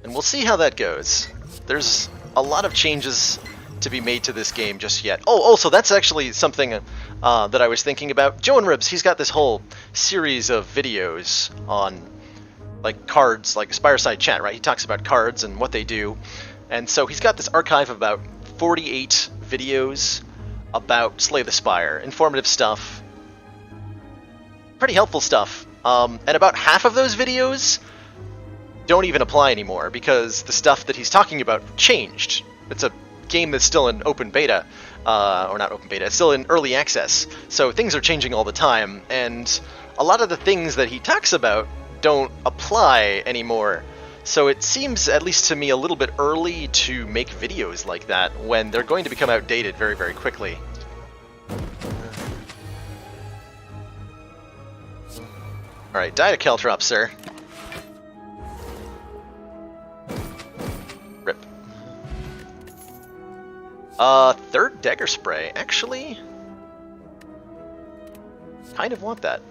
And we'll see how that goes. There's a lot of changes to be made to this game just yet. Oh, also, that's actually something that I was thinking about. Joe and Ribs, he's got this whole series of videos on, like, cards, like Spireside Chat, right? He talks about cards and what they do. And so he's got this archive of about 48 videos about Slay the Spire. Informative stuff. Pretty helpful stuff. And about half of those videos don't even apply anymore, because the stuff that he's talking about changed. It's a game that's still in open beta, or not open beta, it's still in early access, so things are changing all the time, and a lot of the things that he talks about don't apply anymore. So it seems, at least to me, a little bit early to make videos like that when they're going to become outdated very, very quickly. Alright, die to Caltrop, sir. Rip. Third Dagger Spray. Actually, kind of want that.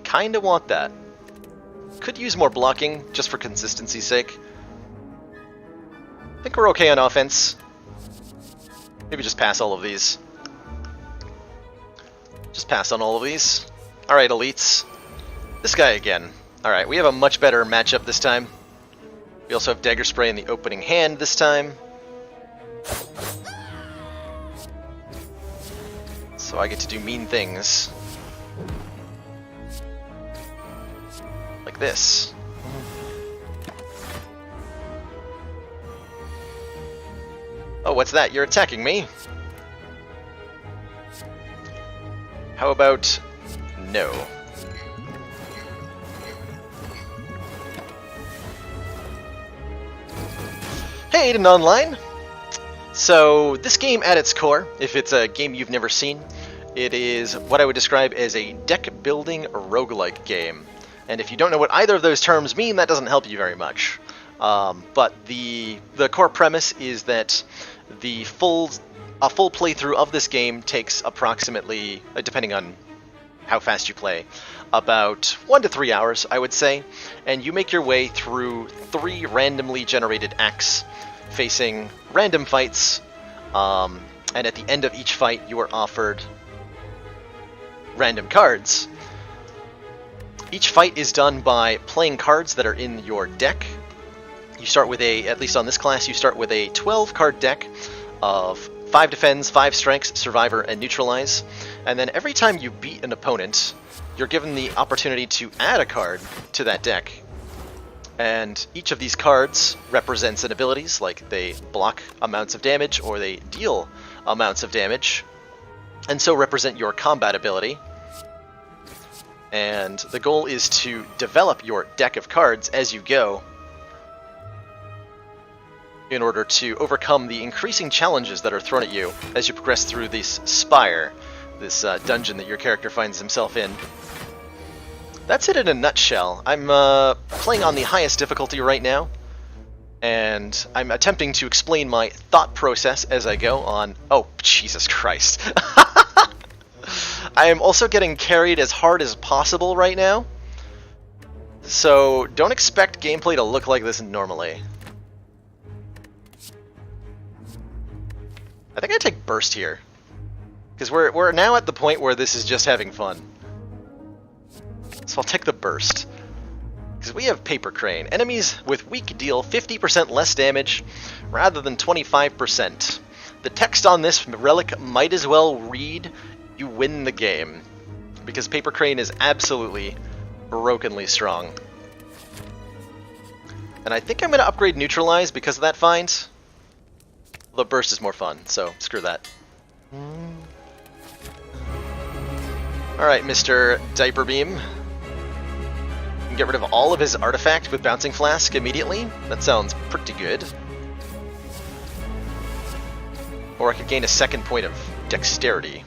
Kinda want that. Could use more blocking, just for consistency's sake. I think we're okay on offense. Maybe just pass all of these. Just pass on all of these. Alright, elites. This guy again. Alright, we have a much better matchup this time. We also have Dagger Spray in the opening hand this time. So I get to do mean things. Like this. Oh, what's that? You're attacking me? How about no? Hey, Aiden Online! So, this game at its core, if it's a game you've never seen, it is what I would describe as a deck-building roguelike game. And if you don't know what either of those terms mean, that doesn't help you very much. But the core premise is that a full playthrough of this game takes approximately, depending on how fast you play, about 1 to 3 hours, I would say. And you make your way through 3 randomly generated acts, facing random fights, and at the end of each fight you are offered random cards. Each fight is done by playing cards that are in your deck. You start with at least on this class, you start with a 12-card deck of 5 defends, 5 strengths, survivor, and neutralize. And then every time you beat an opponent, you're given the opportunity to add a card to that deck. And each of these cards represents an abilities, like they block amounts of damage or they deal amounts of damage, and so represent your combat ability. And the goal is to develop your deck of cards as you go in order to overcome the increasing challenges that are thrown at you as you progress through this spire, this dungeon that your character finds himself in. That's it in a nutshell. I'm playing on the highest difficulty right now, and I'm attempting to explain my thought process as I go on... Oh, Jesus Christ. I am also getting carried as hard as possible right now, so don't expect gameplay to look like this normally. I think I take Burst here, because we're now at the point where this is just having fun. So I'll take the Burst, because we have Paper Crane. Enemies with weak deal 50% less damage rather than 25%. The text on this relic might as well read, "You win the game," because Paper Crane is absolutely brokenly strong. And I think I'm going to upgrade Neutralize because of that find. Although Burst is more fun, so screw that. Alright, Mr. Diaper Beam. You can get rid of all of his artifact with Bouncing Flask immediately. That sounds pretty good. Or I could gain a second point of Dexterity.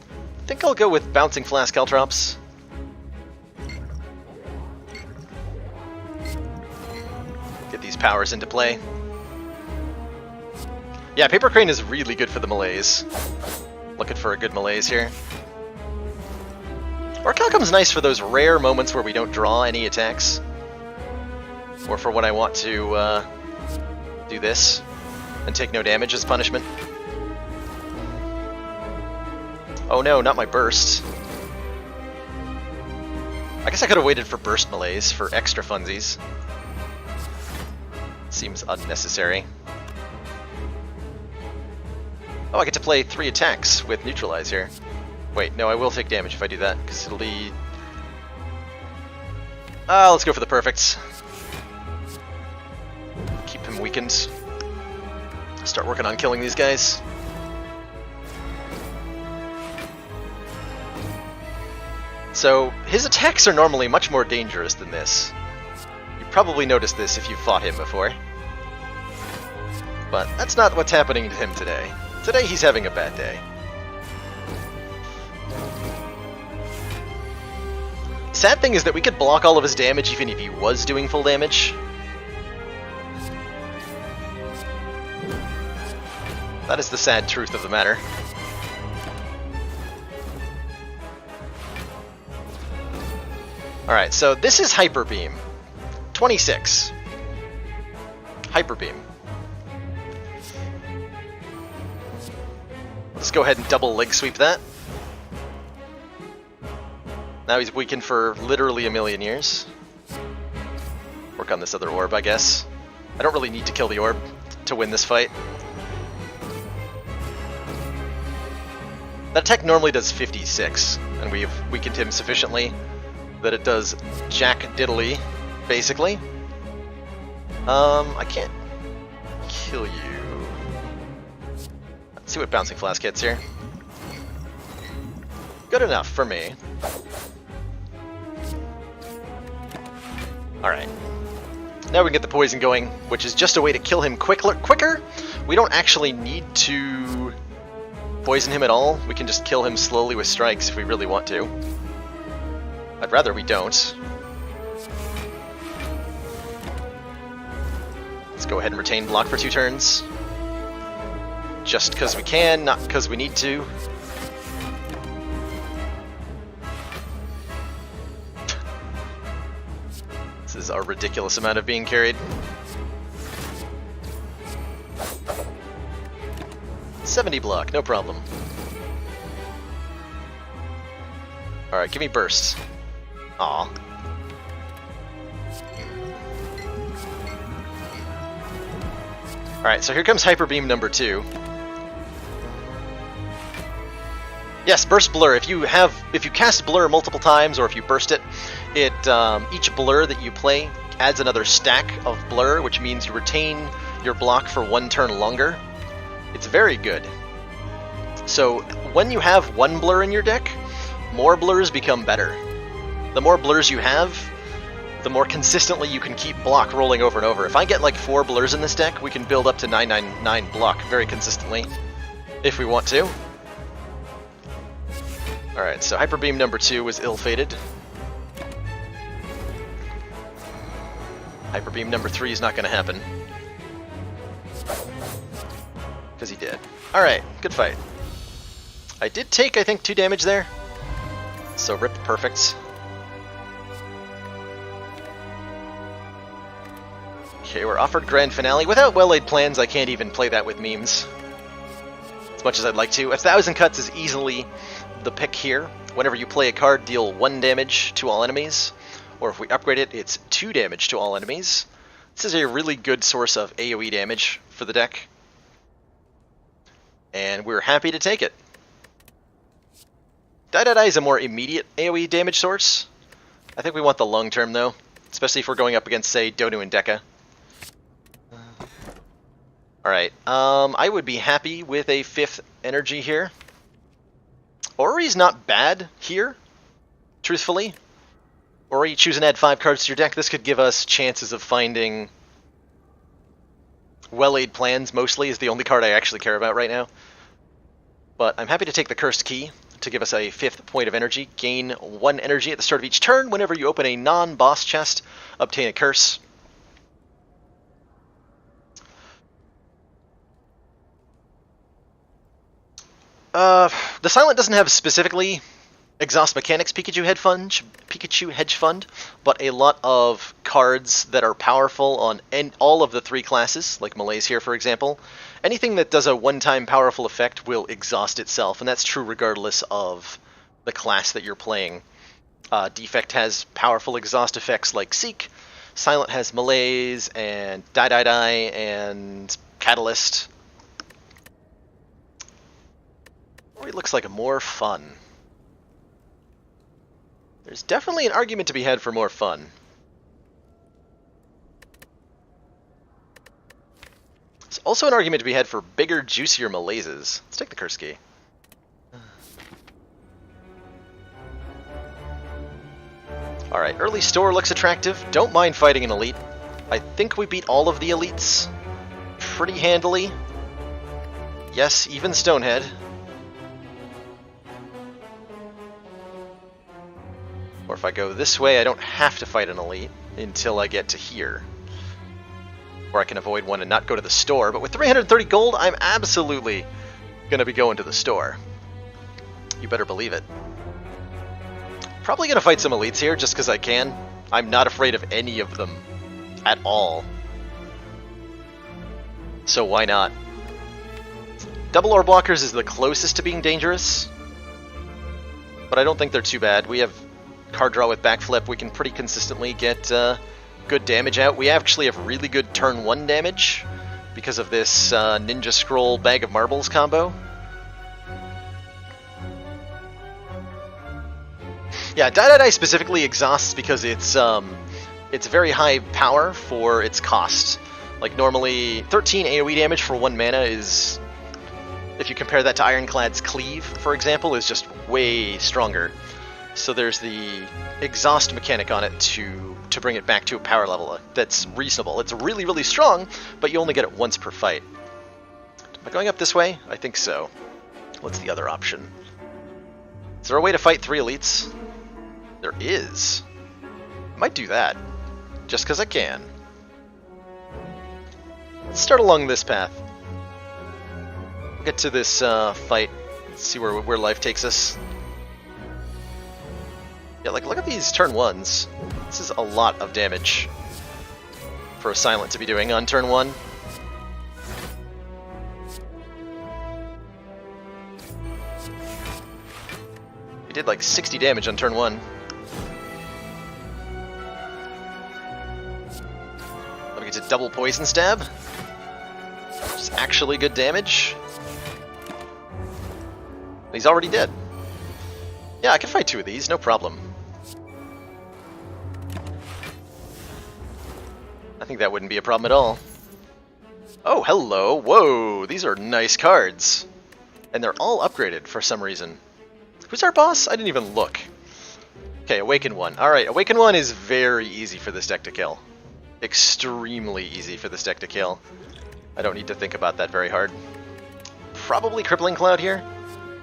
I think I'll go with Bouncing Flask Caltrops. Get these powers into play. Yeah, Paper Crane is really good for the melees. Looking for a good melees here. Orichalcum's nice for those rare moments where we don't draw any attacks. Or for when I want to do this and take no damage as punishment. Oh no, not my Burst. I guess I could have waited for Burst melees for extra funsies. Seems unnecessary. Oh, I get to play 3 attacks with Neutralize here. Wait, no, I will take damage if I do that, because it'll be... Let's go for the perfects. Keep him weakened. Start working on killing these guys. So, his attacks are normally much more dangerous than this. You probably noticed this if you've fought him before. But that's not what's happening to him today. Today he's having a bad day. Sad thing is that we could block all of his damage even if he was doing full damage. That is the sad truth of the matter. Alright, so this is Hyper Beam. 26. Hyper Beam. Let's go ahead and double leg sweep that. Now he's weakened for literally a million years. Work on this other orb, I guess. I don't really need to kill the orb to win this fight. That attack normally does 56, and we've weakened him sufficiently that it does jack diddly, basically. I can't kill you. Let's see what Bouncing Flask hits here. Good enough for me. Alright. Now we can get the poison going, which is just a way to kill him quicker. We don't actually need to poison him at all. We can just kill him slowly with strikes if we really want to. I'd rather we don't. Let's go ahead and retain block for 2 turns. Just because we can, not because we need to. This is a ridiculous amount of being carried. 70 block, no problem. Alright, give me bursts. Aw. Alright, so here comes Hyper Beam number 2. Yes, burst blur. If you cast blur multiple times, or if you burst it, each blur that you play adds another stack of blur, which means you retain your block for 1 turn longer. It's very good. So when you have 1 blur in your deck, more blurs become better. The more blurs you have, the more consistently you can keep block rolling over and over. If I get like 4 blurs in this deck, we can build up to 999 block very consistently, if we want to. Alright, so Hyper Beam number 2 was ill-fated. Hyper Beam number 3 is not going to happen. Because he did. Alright, good fight. I did take, I think, 2 damage there. So rip perfect. Okay, we're offered Grand Finale. Without well-laid plans, I can't even play that with memes. As much as I'd like to. 1,000 cuts is easily the pick here. Whenever you play a card, deal 1 damage to all enemies. Or if we upgrade it, it's 2 damage to all enemies. This is a really good source of AoE damage for the deck. And we're happy to take it. Die is a more immediate AoE damage source. I think we want the long term though. Especially if we're going up against, say, Donu and Deka. Alright, I would be happy with a 5th energy here. Ori's not bad here, truthfully. Ori, choose and add 5 cards to your deck. This could give us chances of finding well-laid plans, mostly, is the only card I actually care about right now. But I'm happy to take the Cursed Key to give us a 5th point of energy. Gain 1 energy at the start of each turn. Whenever you open a non-boss chest, obtain a curse. The Silent doesn't have specifically Exhaust Mechanics Pikachu Hedge Fund, but a lot of cards that are powerful on all of the 3 classes, like Malaise here, for example. Anything that does a one-time powerful effect will exhaust itself, and that's true regardless of the class that you're playing. Defect has powerful exhaust effects like Seek. Silent has Malaise, and Die, and Catalyst. Or it looks like more fun. There's definitely an argument to be had for more fun. Also an argument to be had for bigger, juicier Malaises. Let's take the curse key. Alright, early store looks attractive. Don't mind fighting an elite. I think we beat all of the elites pretty handily. Yes, even Stonehead. Or if I go this way, I don't have to fight an elite until I get to here. Or I can avoid one and not go to the store. But with 330 gold, I'm absolutely going to be going to the store. You better believe it. Probably going to fight some elites here just because I can. I'm not afraid of any of them at all. So why not? Double ore blockers is the closest to being dangerous. But I don't think they're too bad. We have card draw with backflip. We can pretty consistently get good damage out. We actually have really good turn 1 damage because of this Ninja Scroll Bag of Marbles combo. Yeah, Die specifically exhausts because it's very high power for its cost. Like normally 13 AoE damage for 1 mana is, if you compare that to Ironclad's Cleave, for example, is just way stronger. So there's the exhaust mechanic on it to bring it back to a power level that's reasonable. It's really, really strong, but you only get it once per fight. Am I going up this way? I think so. What's the other option? Is there a way to fight 3 elites? There is. I might do that, just because I can. Let's start along this path. We'll get to this fight, see where life takes us. Yeah, like, look at these turn 1s. This is a lot of damage for a Silent to be doing on turn 1. We did like 60 damage on turn 1. Let me get to double poison stab. Which is actually good damage. He's already dead. Yeah, I can fight 2 of these, no problem. I think that wouldn't be a problem at all. Oh, hello! Whoa! These are nice cards. And they're all upgraded for some reason. Who's our boss? I didn't even look. Okay, Awaken 1. Alright, Awaken 1 is very easy for this deck to kill. Extremely easy for this deck to kill. I don't need to think about that very hard. Probably Crippling Cloud here.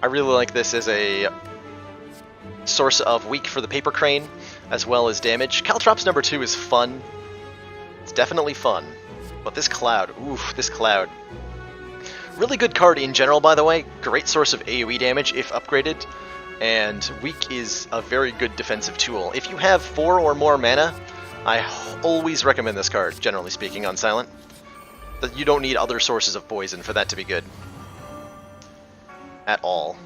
I really like this as a source of weak for the Paper Crane, as well as damage. Caltrops number 2 is fun. It's definitely fun. But this Cloud, oof, this Cloud. Really good card in general, by the way. Great source of AoE damage if upgraded. And weak is a very good defensive tool. If you have 4 or more mana, I always recommend this card, generally speaking, on Silent. But you don't need other sources of poison for that to be good. At all.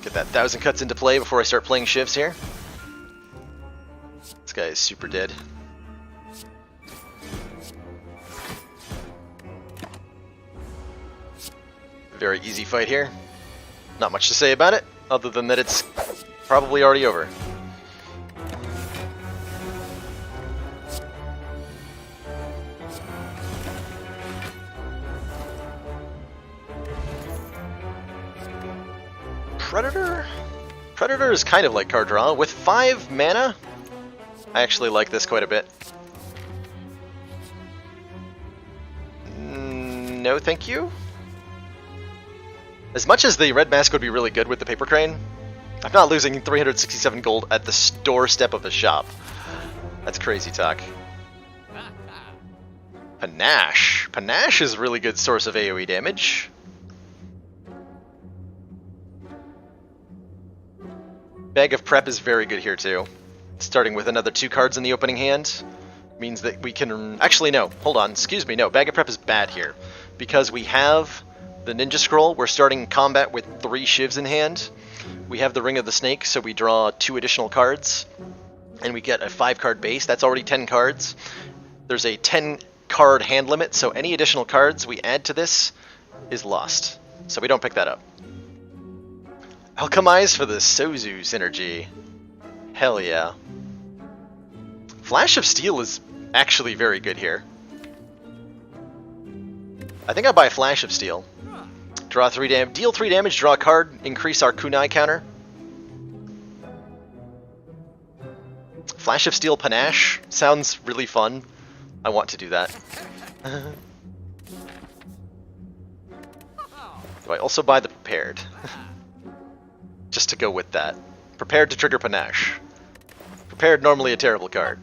Get that 1,000 cuts into play before I start playing shivs here. This guy is super dead. Very easy fight here. Not much to say about it, other than that it's probably already over. Predator? Predator is kind of like card draw. With 5 mana, I actually like this quite a bit. No, thank you. As much as the red mask would be really good with the Paper Crane, I'm not losing 367 gold at the doorstep of the shop. That's crazy talk. Panache. Panache is a really good source of AoE damage. Bag of Prep is very good here too. Starting with another 2 cards in the opening hand means that we can... Actually, no. Hold on. Excuse me. No, Bag of Prep is bad here. Because we have the Ninja Scroll. We're starting combat with 3 shivs in hand. We have the Ring of the Snake, so we draw 2 additional cards. And we get a 5-card base. That's already 10 cards. There's a 10-card hand limit, so any additional cards we add to this is lost. So we don't pick that up. Alchemize for the Sozu synergy. Hell yeah. Flash of Steel is actually very good here. I think I buy Flash of Steel. Draw 3 damage, deal 3 damage, draw a card, increase our kunai counter. Flash of Steel Panache sounds really fun. I want to do that. Do I also buy the Prepared? Just to go with that. Prepared to trigger Panache. Prepared, normally a terrible card.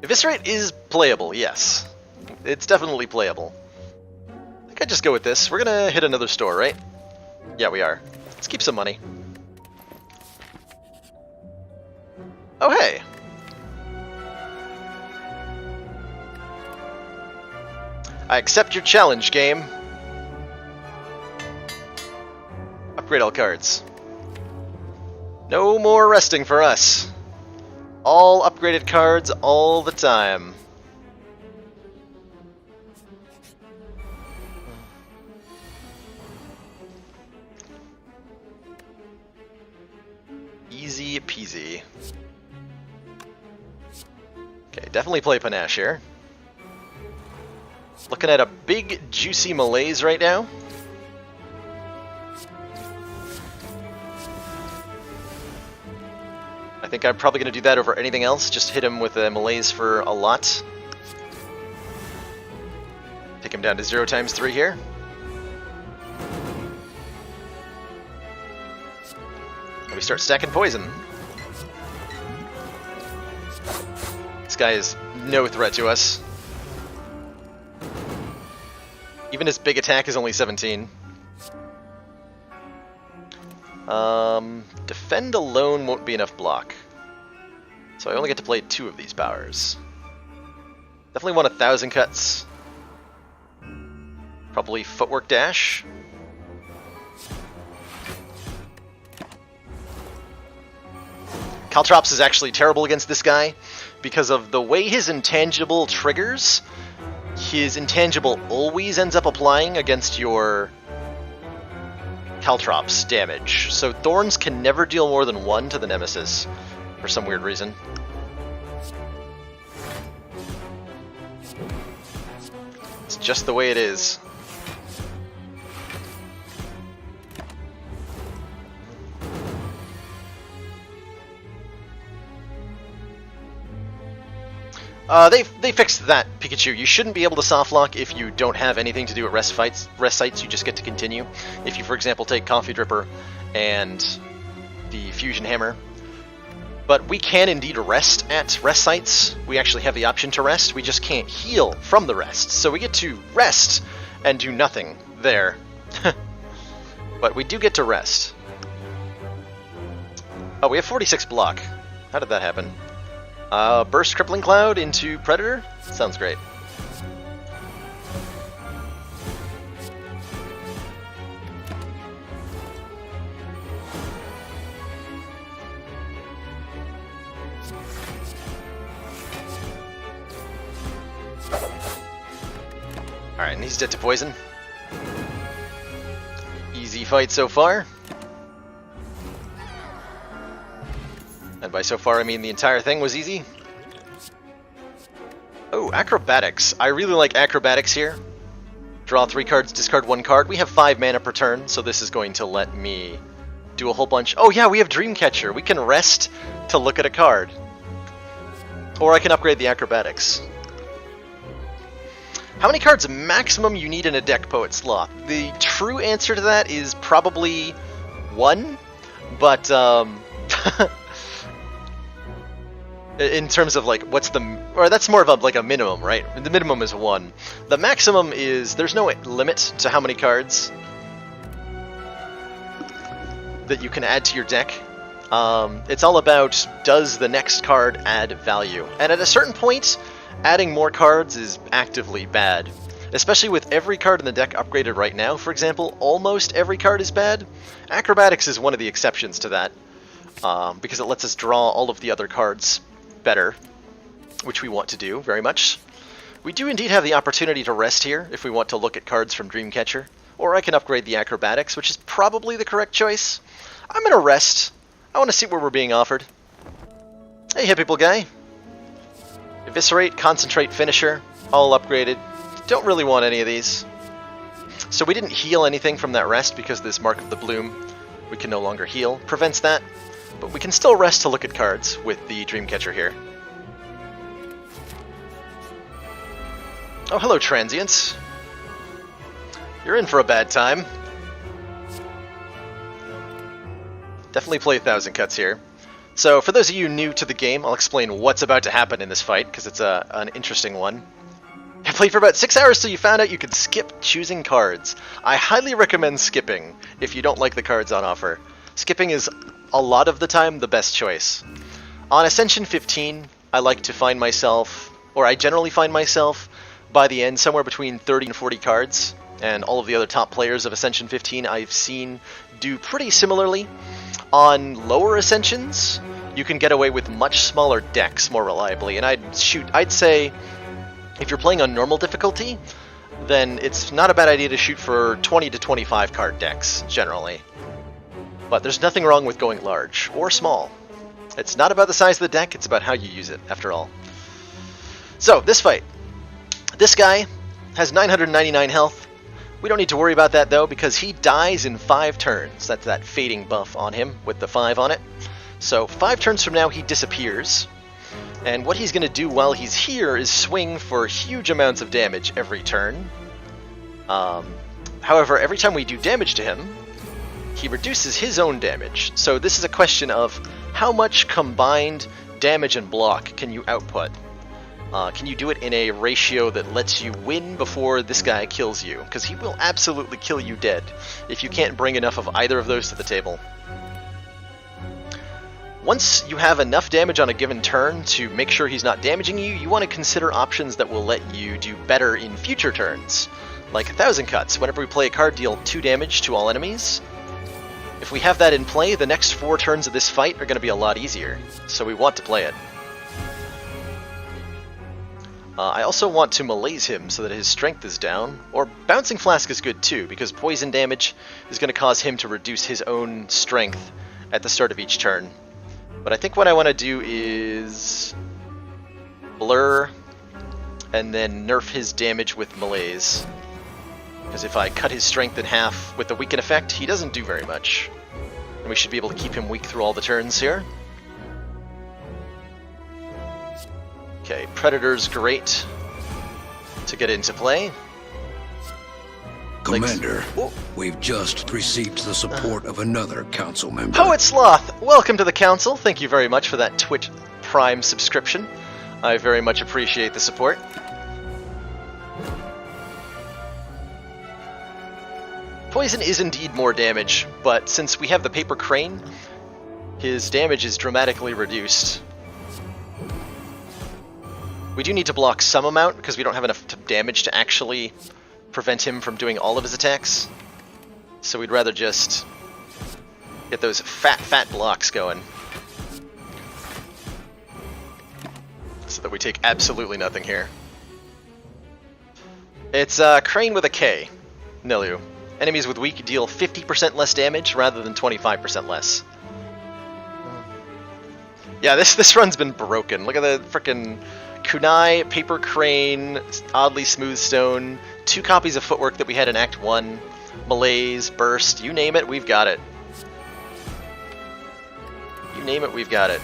Eviscerate is playable, yes. It's definitely playable. I think I'd just go with this. We're gonna hit another store, right? Yeah, we are. Let's keep some money. Oh, hey! I accept your challenge, game. Upgrade all cards. No more resting for us. All upgraded cards all the time. Easy peasy. Okay, definitely play Panache here. Looking at a big, juicy malaise right now. I think I'm probably going to do that over anything else. Just hit him with a malaise for a lot. Take him down to 0 times 3 here. And we start stacking poison. This guy is no threat to us. Even his big attack is only 17. Defend alone won't be enough block. So I only get to play 2 of these powers. Definitely want 1,000 cuts. Probably Footwork Dash. Caltrops is actually terrible against this guy because of the way his intangible triggers. His intangible always ends up applying against your Caltrops damage. So Thorns can never deal more than 1 to the Nemesis for some weird reason. It's just the way it is. They fixed that, Pikachu. You shouldn't be able to softlock if you don't have anything to do at rest sites. You just get to continue. If you, for example, take Coffee Dripper and the Fusion Hammer. But we can indeed rest at rest sites. We actually have the option to rest. We just can't heal from the rest. So we get to rest and do nothing there. But we do get to rest. Oh, we have 46 block. How did that happen? Burst Crippling Cloud into Predator? Sounds great. Alright, and he's dead to poison. Easy fight so far. And by so far, I mean the entire thing was easy. Oh, Acrobatics. I really like Acrobatics here. Draw 3 cards, discard 1 card. We have 5 mana per turn, so this is going to let me do a whole bunch. Oh yeah, we have Dreamcatcher. We can rest to look at a card. Or I can upgrade the Acrobatics. How many cards maximum you need in a deck, Poet Sloth? The true answer to that is probably 1, but in terms of like what's the, or that's more of a, like a minimum, right? The minimum is 1. The maximum is, there's no limit to how many cards that you can add to your deck. It's all about, does the next card add value? And at a certain point, adding more cards is actively bad. Especially with every card in the deck upgraded right now, for example, almost every card is bad. Acrobatics is one of the exceptions to that, because it lets us draw all of the other cards better, which we want to do very much. We do indeed have the opportunity to rest here if we want to look at cards from Dreamcatcher, or I can upgrade the Acrobatics, which is probably the correct choice. I'm going to rest. I want to see what we're being offered. Hey, hit people guy. Eviscerate, Concentrate, Finisher, all upgraded. Don't really want any of these. So we didn't heal anything from that rest because this Mark of the Bloom, we can no longer heal, prevents that. But we can still rest to look at cards with the Dreamcatcher here. Oh, hello, transients. You're in for a bad time. Definitely play 1,000 Cuts here. So, for those of you new to the game, I'll explain what's about to happen in this fight, because it's an interesting one. I played for about 6 hours till you found out you could skip choosing cards. I highly recommend skipping if you don't like the cards on offer. Skipping is, a lot of the time, the best choice. On Ascension 15, I like to find myself, or I generally find myself, by the end, somewhere between 30 and 40 cards. And all of the other top players of Ascension 15 I've seen do pretty similarly. On lower Ascensions, you can get away with much smaller decks more reliably, and I'd say if you're playing on normal difficulty, then it's not a bad idea to shoot for 20 to 25 card decks, generally. But there's nothing wrong with going large, or small. It's not about the size of the deck, it's about how you use it, after all. So, this fight. This guy has 999 health. We don't need to worry about that, though, because he dies in 5 turns. That's that fading buff on him with the 5 on it. So 5 turns from now, he disappears. And what he's going to do while he's here is swing for huge amounts of damage every turn. However, every time we do damage to him, he reduces his own damage. So this is a question of how much combined damage and block can you output? Can you do it in a ratio that lets you win before this guy kills you? Because he will absolutely kill you dead if you can't bring enough of either of those to the table. Once you have enough damage on a given turn to make sure he's not damaging you, you want to consider options that will let you do better in future turns. Like 1,000 Cuts. Whenever we play a card, deal 2 damage to all enemies. If we have that in play, the next 4 turns of this fight are going to be a lot easier. So we want to play it. I also want to malaise him so that his strength is down, or Bouncing Flask is good too, because poison damage is going to cause him to reduce his own strength at the start of each turn. But I think what I want to do is blur, and then nerf his damage with malaise. Because if I cut his strength in half with the weaken effect, he doesn't do very much. And we should be able to keep him weak through all the turns here. Okay, Predator's great to get into play. Commander, we've just received the support of another council member. Poet Sloth, welcome to the council. Thank you very much for that Twitch Prime subscription. I very much appreciate the support. Poison is indeed more damage, but since we have the Paper Crane, his damage is dramatically reduced. We do need to block some amount, because we don't have enough damage to actually prevent him from doing all of his attacks. So we'd rather just get those fat blocks going. So that we take absolutely nothing here. It's Crane with a K. Nilu. Enemies with weak deal 50% less damage rather than 25% less. Yeah, this run's been broken. Look at the frickin' Kunai, Paper Crane, Oddly Smooth Stone, 2 copies of Footwork that we had in Act 1, Malaise, Burst, you name it, we've got it. You name it, we've got it.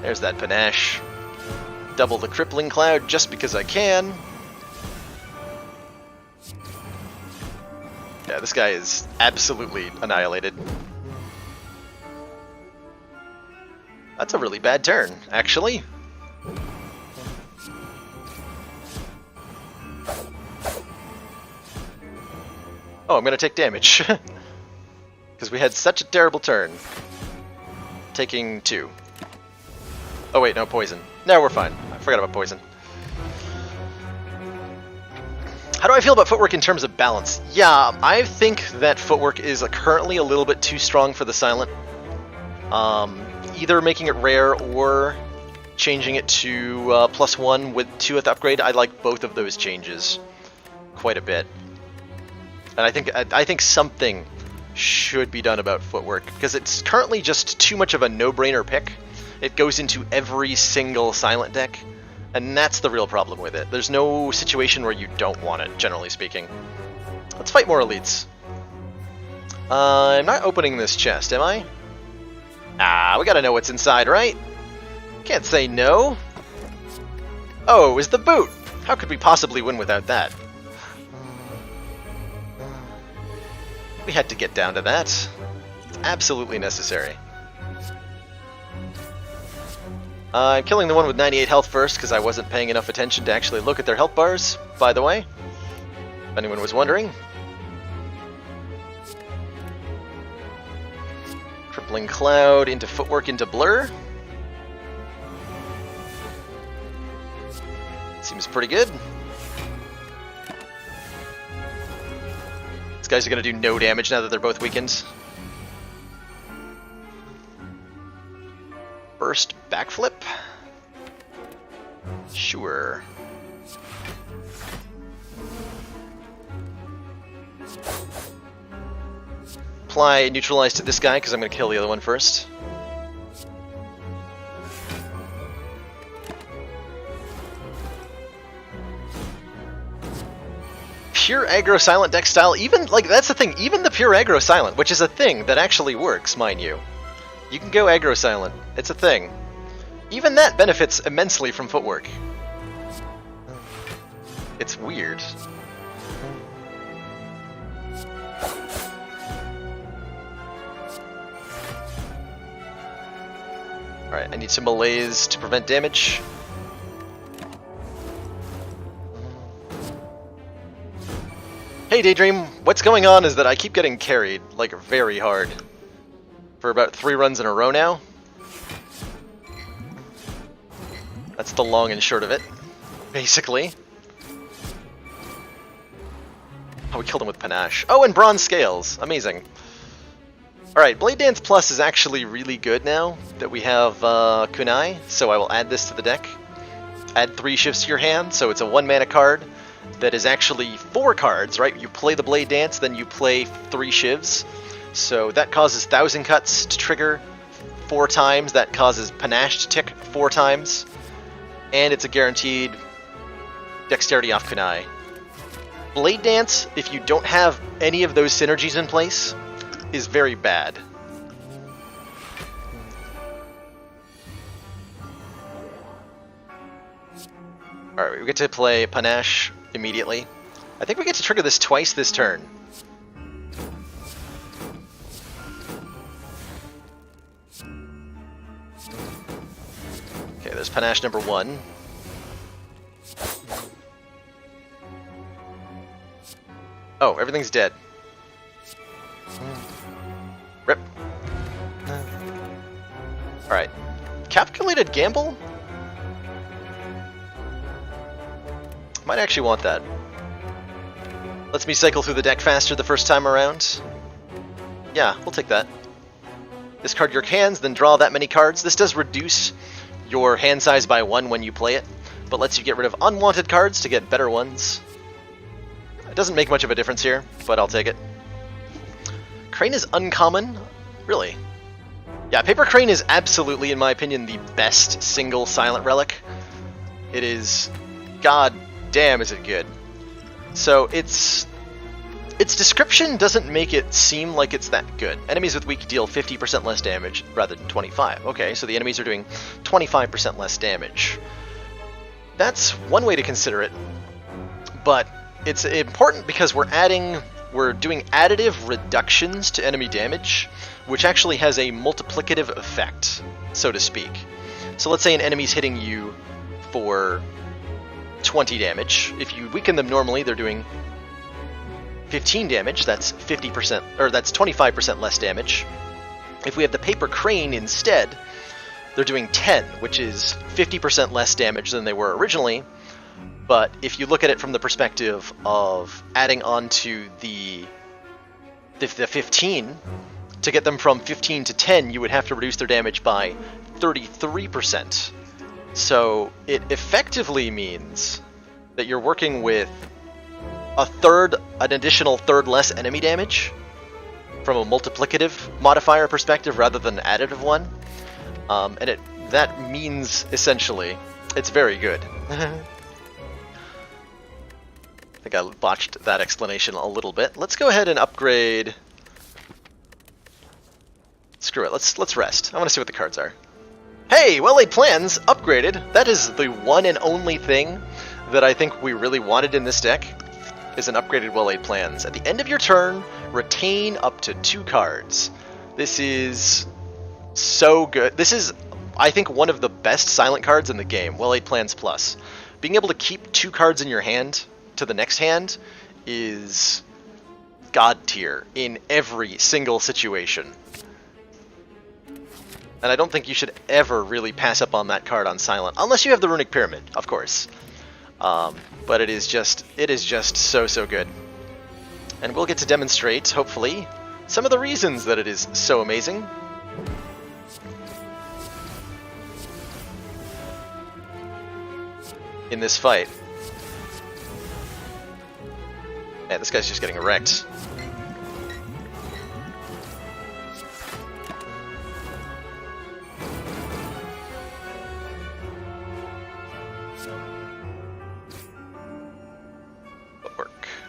There's that Panache. Double the Crippling Cloud just because I can. Yeah, this guy is absolutely annihilated. That's a really bad turn, actually. Oh, I'm gonna take damage. Because we had such a terrible turn. Taking 2. Oh wait, no, poison. No, we're fine. I forgot about poison. How do I feel about Footwork in terms of balance? Yeah, I think that Footwork is currently a little bit too strong for the Silent. Either making it rare or changing it to +1 with 2th upgrade. I like both of those changes quite a bit. And I think something should be done about footwork, because it's currently just too much of a no-brainer pick. It goes into every single silent deck, and that's the real problem with it. There's no situation where you don't want it, generally speaking. Let's fight more elites. I'm not opening this chest, am I? Ah, we gotta know what's inside, right? Can't say no. Oh, it was the boot! How could we possibly win without that? We had to get down to that. It's absolutely necessary. I'm killing the one with 98 health first because I wasn't paying enough attention to actually look at their health bars, by the way. If anyone was wondering. Crippling Cloud into Footwork into Blur. Seems pretty good. These guys are going to do no damage now that they're both weakened. Burst Backflip? Sure. Apply Neutralize to this guy because I'm going to kill the other one first. Pure aggro silent deck style, even, like, that's the thing, even the pure aggro silent, which is a thing that actually works, mind you. You can go aggro silent, it's a thing. Even that benefits immensely from footwork. It's weird. Alright, I need some melees to prevent damage. Hey Daydream, what's going on is that I keep getting carried, like, very hard. For about 3 runs in a row now. That's the long and short of it, basically. Oh, we killed him with Panache. Oh, and Bronze Scales. Amazing. Alright, Blade Dance Plus is actually really good now that we have Kunai, so I will add this to the deck. Add 3 shifts to your hand, so it's a 1-mana card that is actually 4 cards, right? You play the Blade Dance, then you play 3 shivs. So that causes 1,000 Cuts to trigger 4 times, that causes Panache to tick 4 times, and it's a guaranteed Dexterity off Kunai. Blade Dance, if you don't have any of those synergies in place, is very bad. Alright, we get to play Panache immediately. I think we get to trigger this twice this turn. Okay, there's Panache number 1. Oh, everything's dead. Rip. Alright. Calculated gamble? Might actually want that. Lets me cycle through the deck faster the first time around. Yeah, we'll take that. Discard your hands, then draw that many cards. This does reduce your hand size by 1 when you play it, but lets you get rid of unwanted cards to get better ones. It doesn't make much of a difference here, but I'll take it. Crane is uncommon? Really? Yeah, Paper Crane is absolutely, in my opinion, the best single silent relic. It is... god damn is it good. So its description doesn't make it seem like it's that good. Enemies with weak deal 50% less damage rather than 25. Okay, so the enemies are doing 25% less damage. That's one way to consider it, but it's important because we're doing additive reductions to enemy damage, which actually has a multiplicative effect, so to speak. So let's say an enemy's hitting you for 20 damage. If you weaken them normally, they're doing 15 damage. That's 50%, or that's 25% less damage. If we have the Paper Crane instead, they're doing 10, which is 50% less damage than they were originally. But if you look at it from the perspective of adding on to the 15, to get them from 15 to 10, you would have to reduce their damage by 33%. So it effectively means that you're working with an additional third less enemy damage, from a multiplicative modifier perspective rather than an additive one. And that means, essentially, it's very good. I think I botched that explanation a little bit. Let's go ahead and upgrade... Screw it, let's rest. I want to see what the cards are. Hey, well-laid plans, upgraded. That is the one and only thing that I think we really wanted in this deck, is an upgraded well-laid plans. At the end of your turn, retain up to 2 cards. This is so good. This is, I think, one of the best silent cards in the game, well-laid plans plus. Being able to keep 2 cards in your hand to the next hand is god tier in every single situation. And I don't think you should ever really pass up on that card on silent, unless you have the Runic Pyramid, of course. But it is just so good. And we'll get to demonstrate, hopefully, some of the reasons that it is so amazing. In this fight. Man, this guy's just getting wrecked.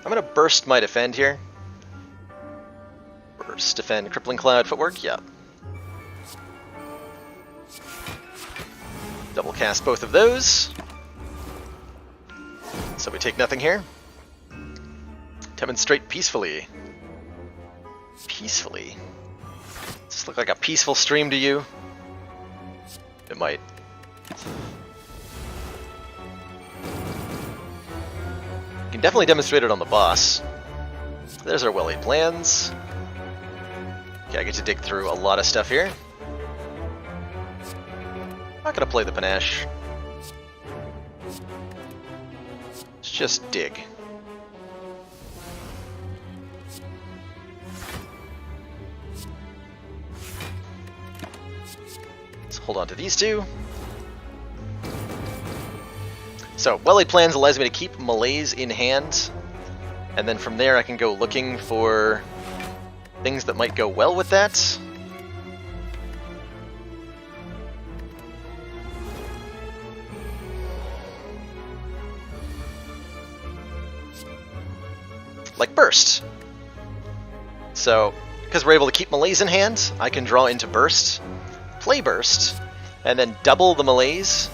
I'm going to burst my defend here. Burst, defend, crippling cloud, footwork, yeah. Double cast both of those. So we take nothing here. Demonstrate peacefully. Peacefully? Does this look like a peaceful stream to you? It might. Can definitely demonstrate it on the boss. There's our well-laid plans. Okay, I get to dig through a lot of stuff here. Not gonna play the panache. Let's just dig. Let's hold on to these 2. So, well-laid plans allows me to keep melees in hand, and then from there I can go looking for things that might go well with that. Like Burst. So, because we're able to keep melees in hand, I can draw into Burst, play Burst, and then double the melees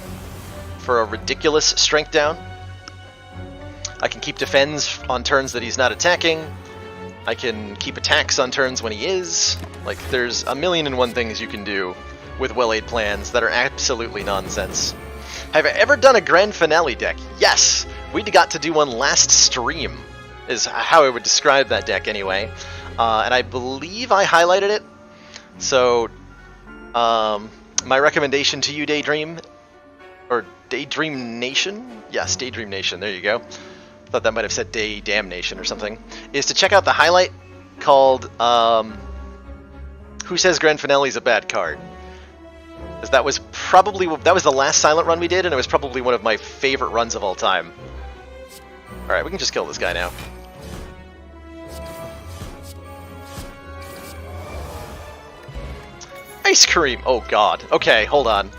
for a ridiculous strength down. I can keep defends on turns that he's not attacking. I can keep attacks on turns when he is. Like, there's a million and one things you can do with well-laid plans that are absolutely nonsense. Have I ever done a grand finale deck? Yes! We got to do one last stream, is how I would describe that deck anyway. And I believe I highlighted it. So, my recommendation to you, Daydream, or Daydream Nation? Yes, Daydream Nation, there you go. Thought that might have said Day Damnation or something. Is to check out the highlight called Who Says Grand Finale is a Bad Card? Because that was the last silent run we did, and it was probably one of my favorite runs of all time. Alright, we can just kill this guy now. Ice cream! Oh god. Okay, hold on.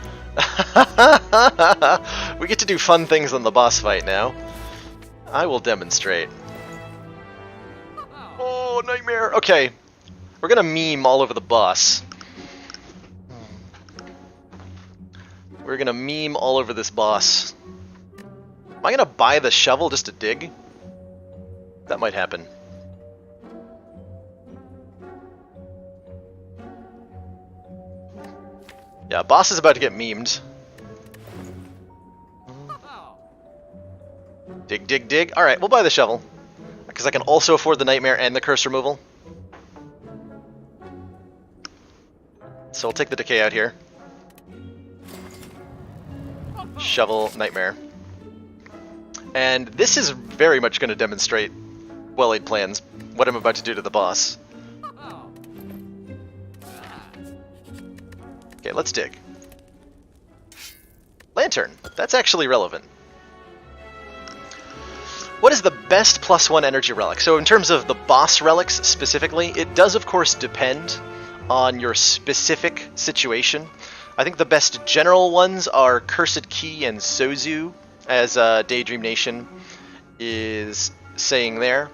We get to do fun things on the boss fight now. I will demonstrate. Oh, nightmare! Okay. We're gonna meme all over the boss. We're gonna meme all over this boss. Am I gonna buy the shovel just to dig? That might happen. Yeah, boss is about to get memed. Dig, dig, dig. Alright, we'll buy the shovel. Because I can also afford the nightmare and the curse removal. So we'll take the decay out here. Shovel, nightmare. And this is very much going to demonstrate well-laid plans, what I'm about to do to the boss. Okay, let's dig. Lantern. That's actually relevant. What is the best +1 energy relic? So in terms of the boss relics specifically, it does of course depend on your specific situation. I think the best general ones are Cursed Key and Sozu, as Daydream Nation is saying there.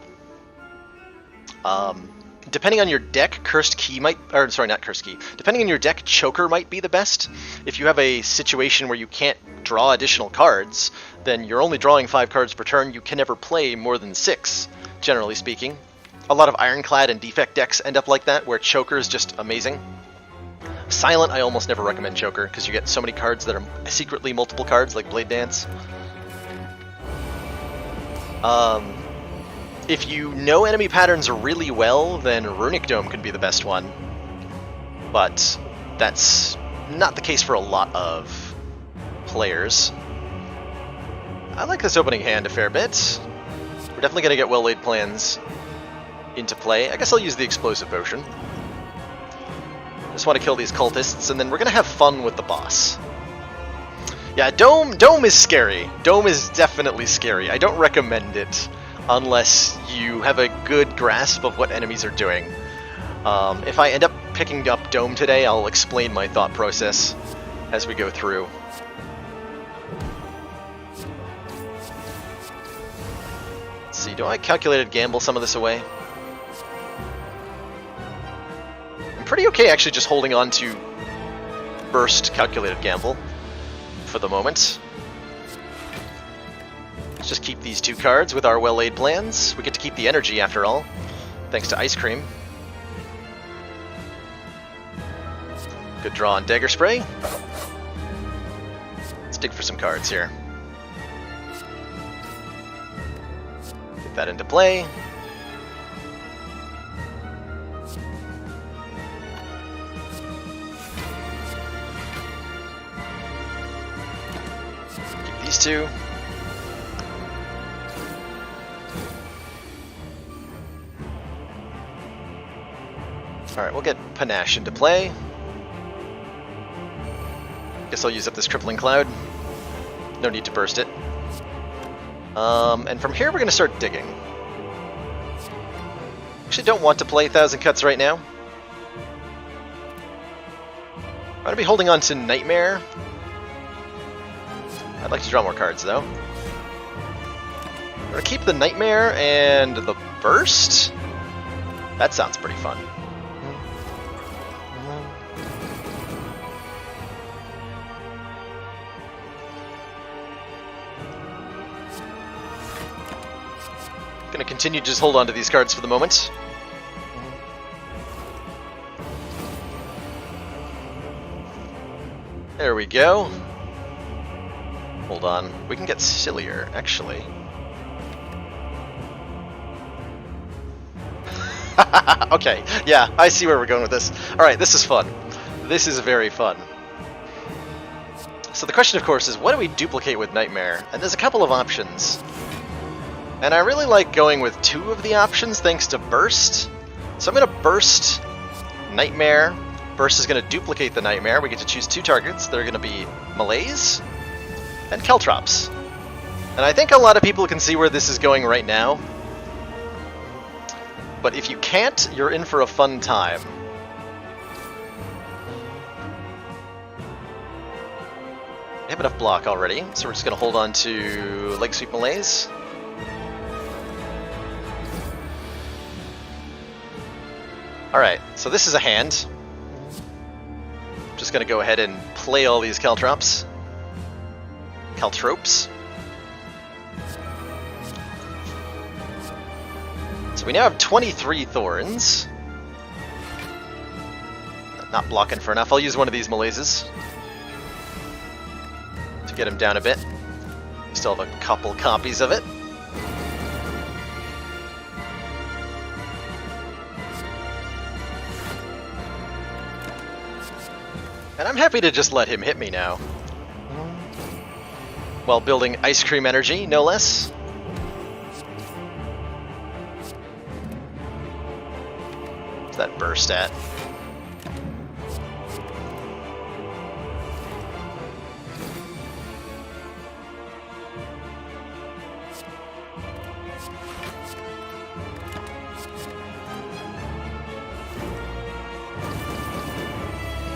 Depending on your deck, Cursed Key might, or sorry, not Cursed Key. Depending on your deck, Choker might be the best. If you have a situation where you can't draw additional cards, then you're only drawing 5 cards per turn. You can never play more than 6, generally speaking. A lot of Ironclad and Defect decks end up like that, where Choker is just amazing. Silent, I almost never recommend Choker, because you get so many cards that are secretly multiple cards, like Blade Dance. If you know enemy patterns really well, then Runic Dome can be the best one. But that's not the case for a lot of players. I like this opening hand a fair bit. We're definitely going to get well-laid plans into play. I guess I'll use the Explosive Potion. Just want to kill these cultists, and then we're going to have fun with the boss. Yeah, Dome is scary. Dome is definitely scary. I don't recommend it unless you have a good grasp of what enemies are doing. If I end up picking up Dome today, I'll explain my thought process as we go through. Let's see, do I calculated gamble some of this away? I'm pretty okay actually just holding on to Burst Calculated Gamble for the moment. Let's just keep these 2 cards with our well-laid plans. We get to keep the energy after all, thanks to Ice Cream. Good draw on Dagger Spray. Let's dig for some cards here. Get that into play. Keep these 2. Alright, we'll get Panache into play. Guess I'll use up this Crippling Cloud. No need to burst it. And from here we're going to start digging. Actually don't want to play 1,000 Cuts right now. I'm going to be holding on to Nightmare. I'd like to draw more cards though. I'm going to keep the Nightmare and the Burst. That sounds pretty fun. Gonna continue to just hold on to these cards for the moment. There we go. Hold on. We can get sillier, actually. Okay, yeah, I see where we're going with this. Alright, this is fun. This is very fun. So the question, of course, is what do we duplicate with Nightmare? And there's a couple of options. And I really like going with 2 of the options thanks to Burst. So I'm going to Burst Nightmare. Burst is going to duplicate the Nightmare. We get to choose 2 targets. They're going to be Malaise and Caltrops. And I think a lot of people can see where this is going right now. But if you can't, you're in for a fun time. I have enough block already, so we're just going to hold on to Leg Sweep Malaise. Alright, so this is a hand. Just gonna go ahead and play all these Caltropes. So we now have 23 Thorns. Not blocking for enough. I'll use one of these Malaises to get him down a bit. We still have a couple copies of it. And I'm happy to just let him hit me now. While building Ice Cream energy, no less. What's that burst at?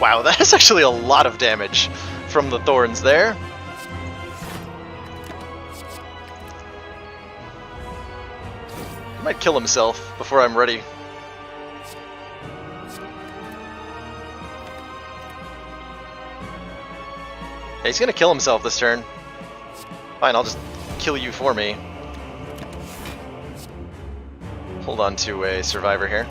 Wow, that is actually a lot of damage from the thorns there. He might kill himself before I'm ready. Yeah, he's gonna kill himself this turn. Fine, I'll just kill you for me. Hold on to a survivor here.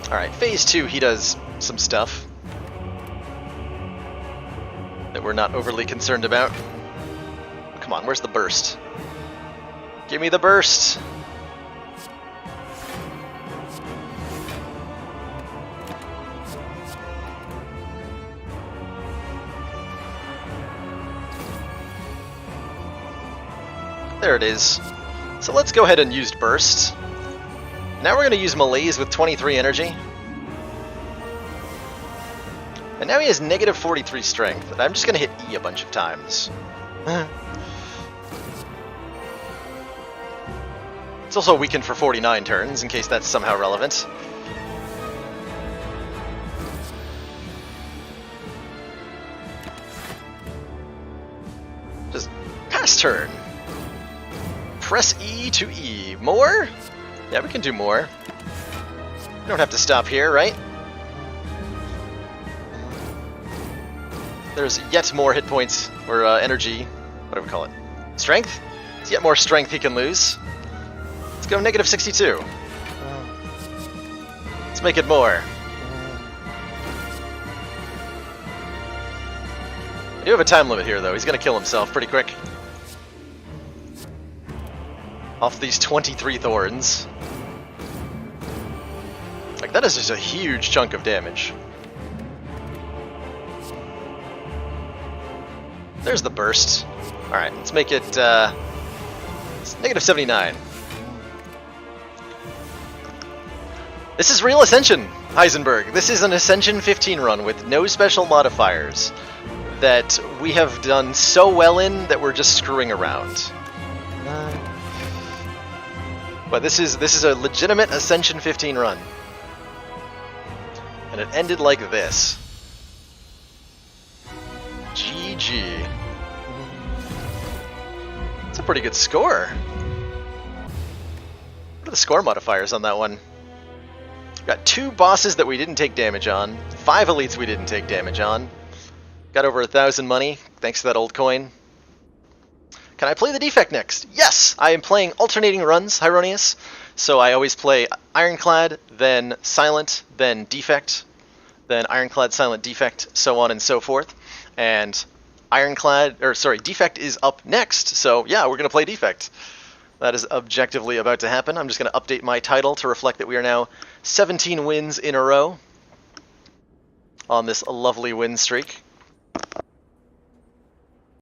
Alright, phase 2, he does some stuff that we're not overly concerned about. Come on, where's the burst? Give me the burst! There it is. So let's go ahead and use burst. Now we're going to use Malaise with 23 energy. And now he has negative 43 strength, and I'm just going to hit E a bunch of times. It's also weakened for 49 turns, in case that's somehow relevant. Just pass turn. Press E to E. More? Yeah, we can do more. We don't have to stop here, right? There's yet more hit points, or energy, what do we call it? Strength? There's yet more strength he can lose. Let's go negative 62. Let's make it more. I do have a time limit here, though. He's going to kill himself pretty quick. Off these 23 thorns. Like, that is just a huge chunk of damage. There's the burst. Alright, let's make it, it's negative 79. This is real Ascension, Heisenberg. This is an Ascension 15 run with no special modifiers that we have done so well in that we're just screwing around. But this is a legitimate Ascension 15 run. And it ended like this. GG. That's a pretty good score. What are the score modifiers on that one? Got 2 bosses that we didn't take damage on, 5 elites we didn't take damage on. Got over 1,000 money, thanks to that old coin. Can I play the defect next? Yes! I am playing alternating runs, Hyronius. So I always play Ironclad, then Silent, then Defect, then Ironclad, Silent, Defect, so on and so forth. And Defect is up next, so yeah, we're going to play Defect. That is objectively about to happen. I'm just going to update my title to reflect that we are now 17 wins in a row on this lovely win streak.